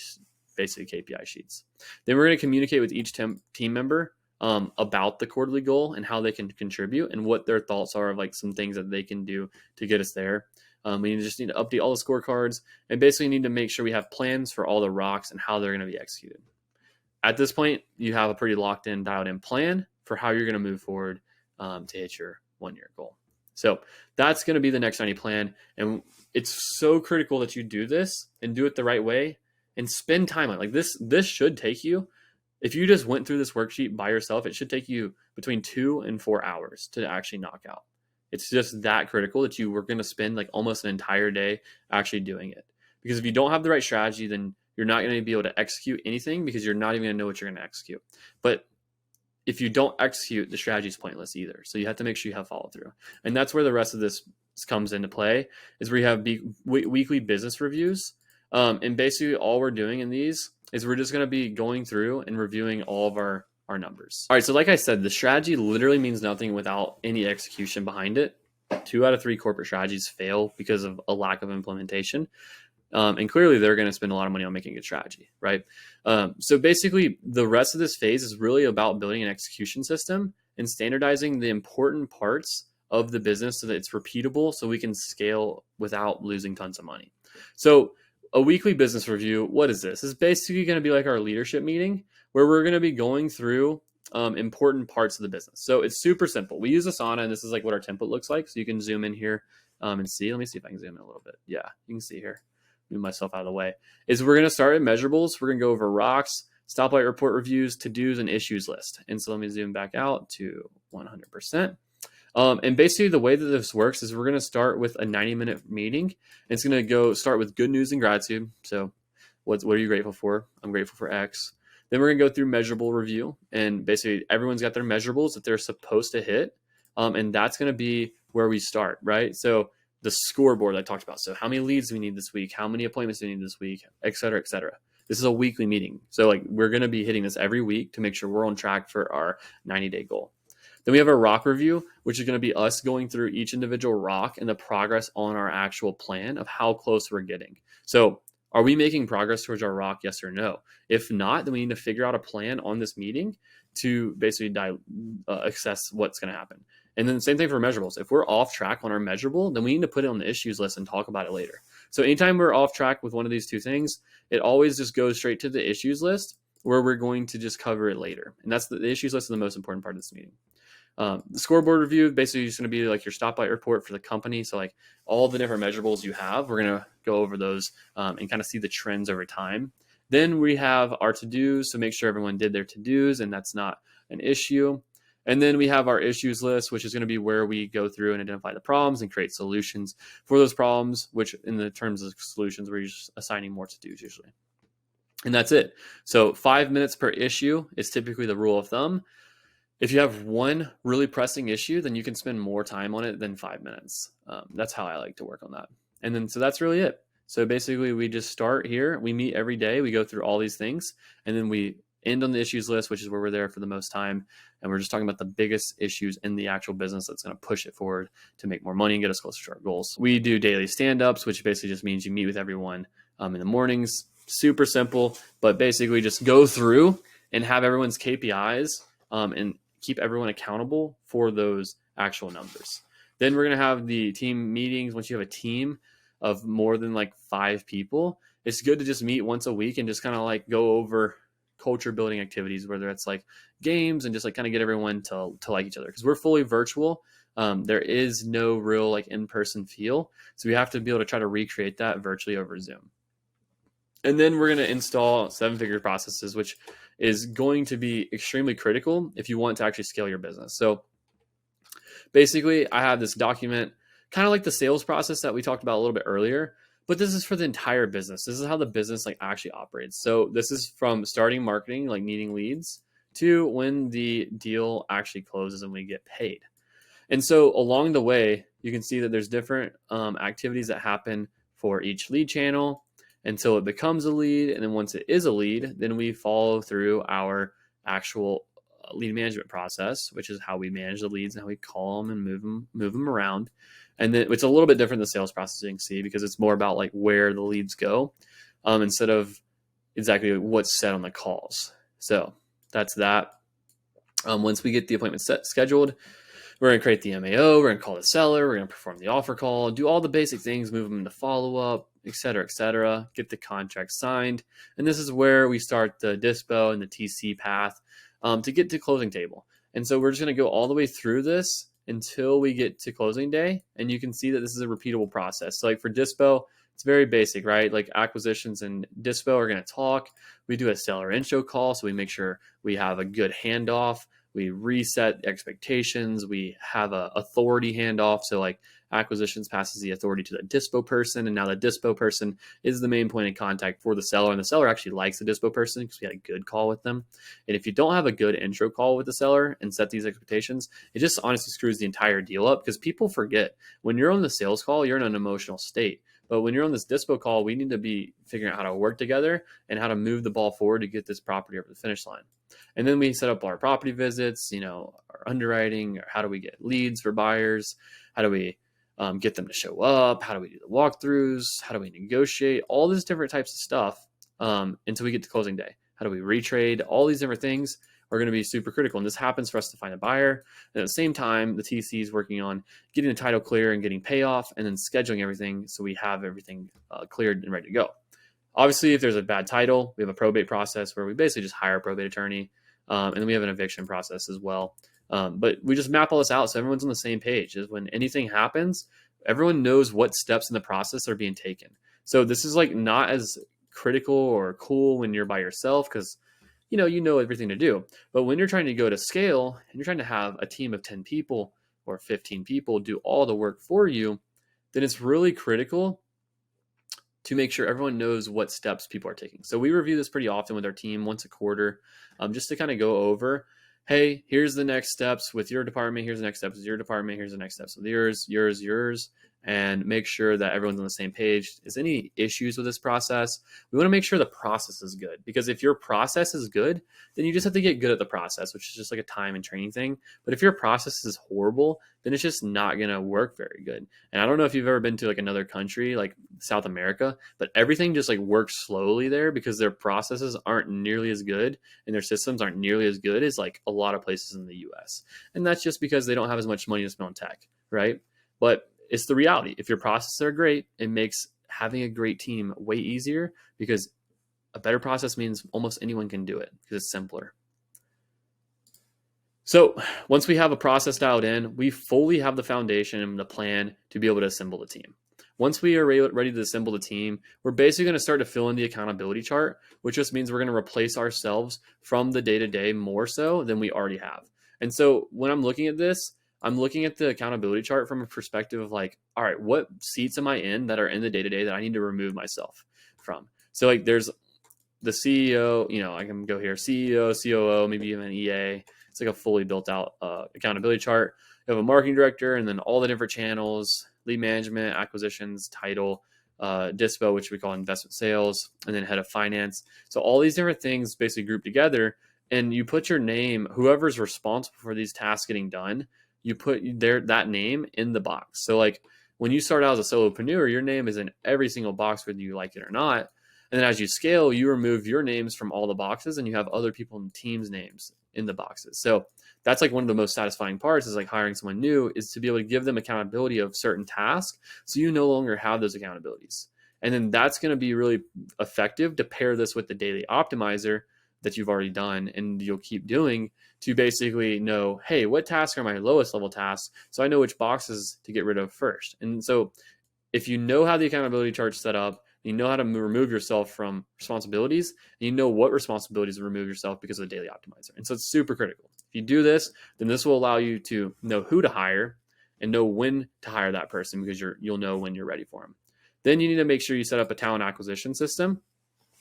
basically KPI sheets. Then we're going to communicate with each team member about the quarterly goal and how they can contribute and what their thoughts are of like some things that they can do to get us there. We just need to update all the scorecards and basically need to make sure we have plans for all the rocks and how they're going to be executed. At this point, you have a pretty locked in, dialed in plan for how you're going to move forward to hit your 1-year goal. So that's going to be the next 90 plan. And it's so critical that you do this and do it the right way and spend time on it. Like this should take you, if you just went through this worksheet by yourself, it should take you between 2 and 4 hours to actually knock out. It's just that critical that you were going to spend like almost an entire day actually doing it. Because if you don't have the right strategy, then you're not going to be able to execute anything because you're not even going to know what you're going to execute. But if you don't execute, the strategy is pointless either. So you have to make sure you have follow through. And that's where the rest of this comes into play, is where you have weekly business reviews. And basically all we're doing in these is we're just going to be going through and reviewing all of our numbers. All right. So like I said, the strategy literally means nothing without any execution behind it. 2 out of 3 corporate strategies fail because of a lack of implementation. And clearly they're going to spend a lot of money on making a good strategy, right? So basically the rest of this phase is really about building an execution system and standardizing the important parts of the business so that it's repeatable so we can scale without losing tons of money. So a weekly business review, what is this? It's basically going to be like our leadership meeting where we're going to be going through important parts of the business. So it's super simple. We use Asana, and this is like what our template looks like. So you can zoom in here and see. Let me see if I can zoom in a little bit. Yeah, you can see here. Move myself out of the way. Is we're going to start at measurables. We're going to go over rocks, stoplight report reviews, to-dos, and issues list. And so let me zoom back out to 100%. And basically the way that this works is we're going to start with a 90-minute meeting. It's going to start with good news and gratitude. So what are you grateful for? I'm grateful for X. Then we're going to go through measurable review. And basically everyone's got their measurables that they're supposed to hit. And that's going to be where we start, right? So the scoreboard I talked about. So how many leads do we need this week? How many appointments do we need this week? Et cetera, et cetera. This is a weekly meeting. So like we're going to be hitting this every week to make sure we're on track for our 90-day goal. Then we have a rock review, which is going to be us going through each individual rock and the progress on our actual plan of how close we're getting. So are we making progress towards our rock? Yes or no? If not, then we need to figure out a plan on this meeting to basically assess what's going to happen. And then the same thing for measurables. If we're off track on our measurable, then we need to put it on the issues list and talk about it later. So anytime we're off track with one of these 2 things, it always just goes straight to the issues list where we're going to just cover it later. And that's the issues list is the most important part of this meeting. The scoreboard review basically is going to be like your stoplight report for the company. So like all the different measurables you have, we're going to go over those and kind of see the trends over time. Then we have our to-dos. So make sure everyone did their to-dos and that's not an issue. And then we have our issues list, which is going to be where we go through and identify the problems and create solutions for those problems, which in the terms of solutions, we're just assigning more to-dos usually. And that's it. So 5 minutes per issue is typically the rule of thumb. If you have one really pressing issue, then you can spend more time on it than 5 minutes. That's how I like to work on that. And then, so that's really it. So basically we just start here. We meet every day. We go through all these things, and then we end on the issues list, which is where we're there for the most time. And we're just talking about the biggest issues in the actual business that's going to push it forward to make more money and get us closer to our goals. We do daily stand-ups, which basically just means you meet with everyone in the mornings. Super simple, but basically just go through and have everyone's KPIs and keep everyone accountable for those actual numbers. Then we're going to have the team meetings. Once you have a team of more than like 5 people, it's good to just meet once a week and just kind of like go over culture building activities, whether it's like games and just like kind of get everyone to like each other, because we're fully virtual. There is no real like in-person feel. So we have to be able to try to recreate that virtually over Zoom. And then we're going to install 7-figure processes, which is going to be extremely critical if you want to actually scale your business. So basically I have this document, kind of like the sales process that we talked about a little bit earlier, but this is for the entire business. This is how the business like actually operates. So this is from starting marketing, like needing leads, to when the deal actually closes and we get paid. And so along the way, you can see that there's different activities that happen for each lead channel until it becomes a lead. And then once it is a lead, then we follow through our actual lead management process, which is how we manage the leads and how we call them and move them around. And then it's a little bit different than the sales process, you can see, because it's more about like where the leads go instead of exactly what's said on the calls. So that's that. Once we get the appointment scheduled, we're going to create the MAO, we're going to call the seller, we're going to perform the offer call, do all the basic things, move them into follow-up, et cetera, get the contract signed. And this is where we start the dispo and the TC path to get to closing table. And so we're just going to go all the way through this until we get to closing day. And you can see that this is a repeatable process. So like for dispo, it's very basic, right? Like acquisitions and dispo are going to talk. We do a seller intro call, so we make sure we have a good handoff. We reset expectations. We have a authority handoff. So like acquisitions passes the authority to the dispo person. And now the dispo person is the main point of contact for the seller. And the seller actually likes the dispo person because we had a good call with them. And if you don't have a good intro call with the seller and set these expectations, it just honestly screws the entire deal up, because people forget when you're on the sales call, you're in an emotional state. But when you're on this dispo call, we need to be figuring out how to work together and how to move the ball forward to get this property over the finish line. And then we set up our property visits, our underwriting, or how do we get leads for buyers? How do we get them to show up? How do we do the walkthroughs? How do we negotiate? All these different types of stuff until we get to closing day. How do we retrade? All these different things are going to be super critical. And this happens for us to find a buyer. And at the same time, the TC is working on getting the title clear and getting payoff, and then scheduling everything so we have everything cleared and ready to go. Obviously, if there's a bad title, we have a probate process where we basically just hire a probate attorney. And then we have an eviction process as well. But we just map all this out so everyone's on the same page. Is when anything happens, everyone knows what steps in the process are being taken. So this is like not as critical or cool when you're by yourself, because you know everything to do. But when you're trying to go to scale and you're trying to have a team of 10 people or 15 people do all the work for you, then it's really critical to make sure everyone knows what steps people are taking. So we review this pretty often with our team once a quarter, just to kind of go over, hey, here's the next steps with your department. Here's the next steps with your department. Here's the next steps with yours, and make sure that everyone's on the same page. Is any issues with this process? We want to make sure the process is good, because if your process is good, then you just have to get good at the process, which is just like a time and training thing. But if your process is horrible, then it's just not going to work very good. And I don't know if you've ever been to like another country, like South America, but everything just like works slowly there because their processes aren't nearly as good and their systems aren't nearly as good as like a lot of places in the US. And that's just because they don't have as much money to spend on tech, right? But it's the reality. If your processes are great, it makes having a great team way easier, because a better process means almost anyone can do it because it's simpler. So once we have a process dialed in, we fully have the foundation and the plan to be able to assemble the team. Once we are ready to assemble the team, we're basically going to start to fill in the accountability chart, which just means we're going to replace ourselves from the day-to-day more so than we already have. And so when I'm looking at this, I'm looking at the accountability chart from a perspective of like, all right, what seats am I in that are in the day-to-day that I need to remove myself from? So like there's the CEO, I can go here, CEO, COO, maybe even an EA, It's like a fully built out accountability chart. You have a marketing director, and then all the different channels, lead management, acquisitions, title, dispo, which we call investment sales, and then head of finance. So all these different things basically group together, and you put your name, whoever's responsible for these tasks getting done, you put that name in the box. So like when you start out as a solopreneur, your name is in every single box, whether you like it or not. And then as you scale, you remove your names from all the boxes, and you have other people in the team's names in the boxes. So that's like one of the most satisfying parts is like hiring someone new, is to be able to give them accountability of certain tasks. So you no longer have those accountabilities. And then that's going to be really effective to pair this with the daily optimizer that you've already done and you'll keep doing to basically know, hey, what tasks are my lowest level tasks? So I know which boxes to get rid of first. And so if you know how the accountability chart's set up, you know how to remove yourself from responsibilities, and you know what responsibilities to remove yourself because of the daily optimizer. And so it's super critical. If you do this, then this will allow you to know who to hire and know when to hire that person, because you'll know when you're ready for them. Then you need to make sure you set up a talent acquisition system,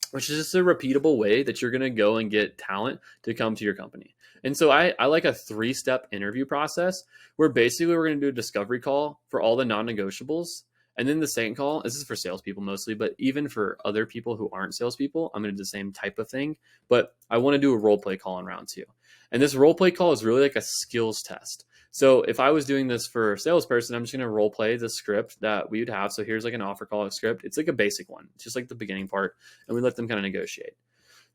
which is just a repeatable way that you're going to go and get talent to come to your company. And so I like a 3-step interview process where basically we're going to do a discovery call for all the non-negotiables. And then the second call, this is for salespeople mostly, but even for other people who aren't salespeople, I'm going to do the same type of thing. But I want to do a role play call in round 2. And this role play call is really like a skills test. So if I was doing this for a salesperson, I'm just going to role play the script that we would have. So here's like an offer call script. It's like a basic one. It's just like the beginning part. And we let them kind of negotiate.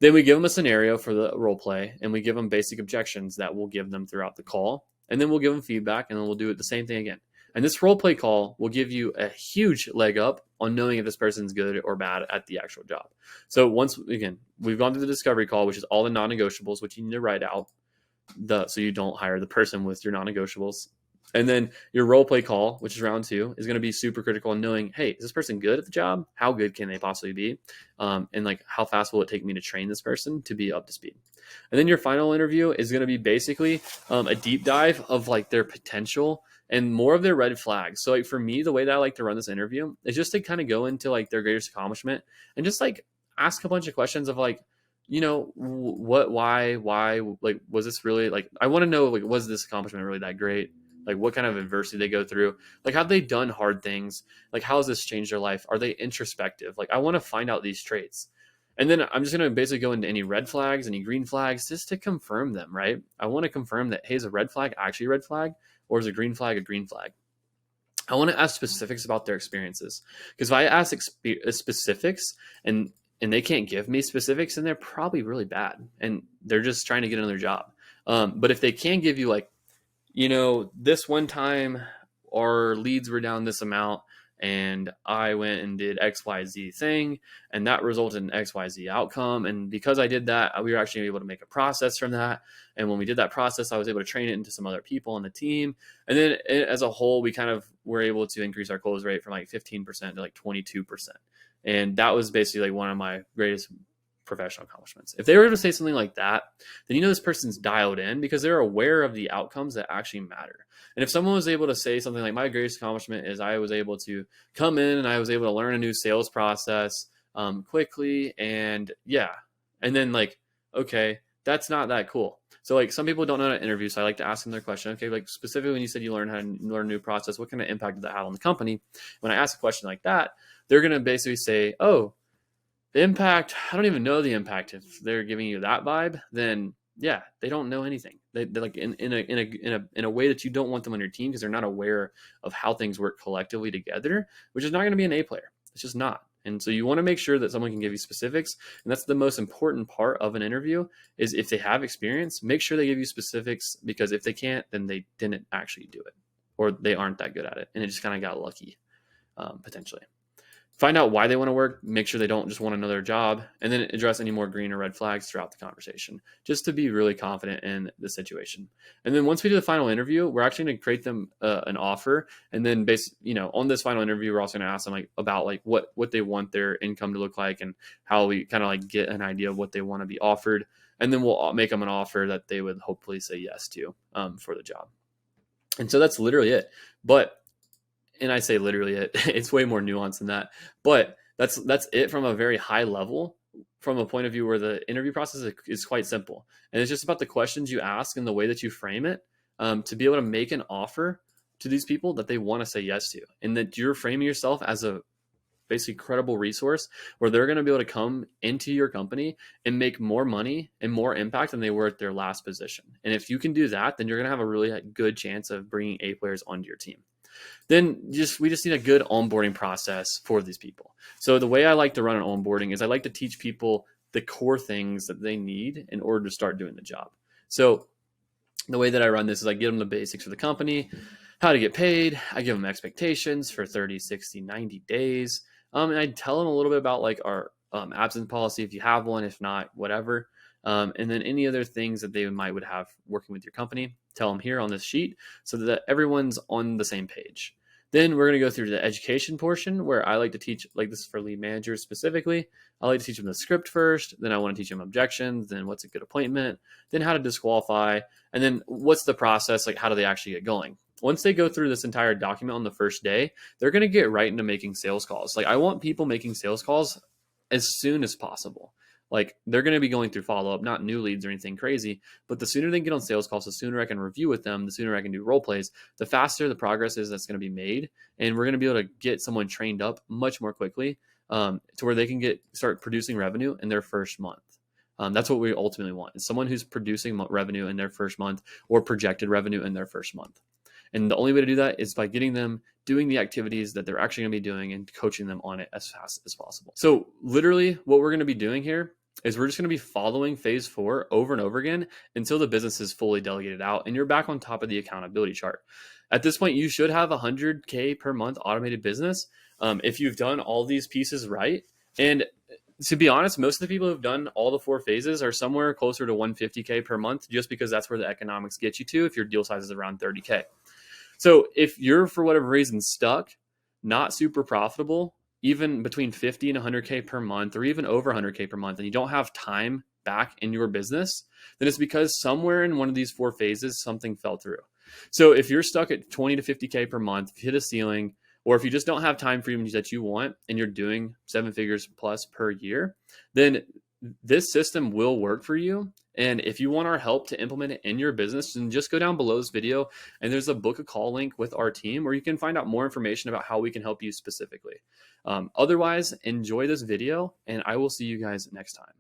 Then we give them a scenario for the role play, and we give them basic objections that we'll give them throughout the call. And then we'll give them feedback, and then we'll do it the same thing again. And this role play call will give you a huge leg up on knowing if this person's good or bad at the actual job. So once, again, we've gone through the discovery call, which is all the non-negotiables, which you need to write out so you don't hire the person with your non-negotiables. And then your role play call, which is round 2, is going to be super critical in knowing, hey, is this person good at the job? How good can they possibly be? And like, how fast will it take me to train this person to be up to speed? And then your final interview is going to be basically a deep dive of like their potential and more of their red flags. So like for me, the way that I like to run this interview is just to kind of go into like their greatest accomplishment and just like ask a bunch of questions of like, you know, why, like, was this really like, I want to know, like, was this accomplishment really that great? Like what kind of adversity they go through? Like, have they done hard things? Like, how has this changed their life? Are they introspective? Like, I want to find out these traits. And then I'm just going to basically go into any red flags, any green flags, just to confirm them, right? I want to confirm that, hey, is a red flag actually a red flag? Or is a green flag a green flag? I want to ask specifics about their experiences. Because if I ask specifics and they can't give me specifics, then they're probably really bad. And they're just trying to get another job. But if they can give you like, you know, this one time our leads were down this amount and I went and did XYZ thing and that resulted in XYZ outcome. And because I did that, we were actually able to make a process from that. And when we did that process, I was able to train it into some other people on the team. And then as a whole, we kind of were able to increase our close rate from like 15% to like 22%. And that was basically like one of my greatest professional accomplishments. If they were able to say something like that, then you know this person's dialed in because they're aware of the outcomes that actually matter. And if someone was able to say something like, my greatest accomplishment is I was able to come in and I was able to learn a new sales process quickly, and yeah, and then like, okay, that's not that cool. So like some people don't know how to interview, so I like to ask them their question. Okay, like specifically when you said you learned how to learn a new process, what kind of impact did that have on the company? When I ask a question like that, they're going to basically say, oh, the impact, I don't even know the impact. If they're giving you that vibe, then yeah, they don't know anything. They're like in a way that you don't want them on your team because they're not aware of how things work collectively together, which is not going to be an A player. It's just not. And so you want to make sure that someone can give you specifics. And that's the most important part of an interview is if they have experience, make sure they give you specifics, because if they can't, then they didn't actually do it or they aren't that good at it. And it just kind of got lucky potentially. Find out why they want to work, make sure they don't just want another job, and then address any more green or red flags throughout the conversation, just to be really confident in the situation. And then once we do the final interview, we're actually going to create them an offer. And then on this final interview, we're also going to ask them like about like what they want their income to look like and how we kind of like get an idea of what they want to be offered. And then we'll make them an offer that they would hopefully say yes to for the job. And so that's literally it. And I say literally it's way more nuanced than that, but that's it from a very high level from a point of view where the interview process is quite simple. And it's just about the questions you ask and the way that you frame it, to be able to make an offer to these people that they want to say yes to, and that you're framing yourself as a basically credible resource where they're going to be able to come into your company and make more money and more impact than they were at their last position. And if you can do that, then you're going to have a really good chance of bringing A players onto your team. Then we just need a good onboarding process for these people. So the way I like to run an onboarding is I like to teach people the core things that they need in order to start doing the job. So the way that I run this is I give them the basics for the company, how to get paid. I give them expectations for 30, 60, 90 days. And I tell them a little bit about like our absence policy, if you have one, if not, whatever. And then any other things that they would have working with your company, tell them here on this sheet so that everyone's on the same page. Then we're going to go through the education portion where I like to teach, like this is for lead managers specifically. I like to teach them the script first. Then I want to teach them objections. Then what's a good appointment, then how to disqualify. And then what's the process? Like how do they actually get going? Once they go through this entire document on the first day, they're going to get right into making sales calls. Like I want people making sales calls as soon as possible. Like they're going to be going through follow-up, not new leads or anything crazy, but the sooner they get on sales calls, the sooner I can review with them, the sooner I can do role plays, the faster the progress is that's going to be made. And we're going to be able to get someone trained up much more quickly to where they can start producing revenue in their first month. That's what we ultimately want, is someone who's producing revenue in their first month or projected revenue in their first month. And the only way to do that is by getting them doing the activities that they're actually going to be doing and coaching them on it as fast as possible. So literally what we're going to be doing here is we're just going to be following phase 4 over and over again until the business is fully delegated out and you're back on top of the accountability chart. At this point, you should have 100K per month automated business if you've done all these pieces right. And to be honest, most of the people who've done all the 4 phases are somewhere closer to 150K per month, just because that's where the economics get you to if your deal size is around 30K. So if you're, for whatever reason, stuck, not super profitable, even between 50 and 100K per month, or even over 100K per month, and you don't have time back in your business, then it's because somewhere in one of these 4 phases, something fell through. So if you're stuck at 20 to 50K per month, if you hit a ceiling, or if you just don't have time freedom that you want and you're doing 7 figures plus per year, then this system will work for you. And if you want our help to implement it in your business, then just go down below this video and there's a book a call link with our team where you can find out more information about how we can help you specifically. Otherwise, enjoy this video and I will see you guys next time.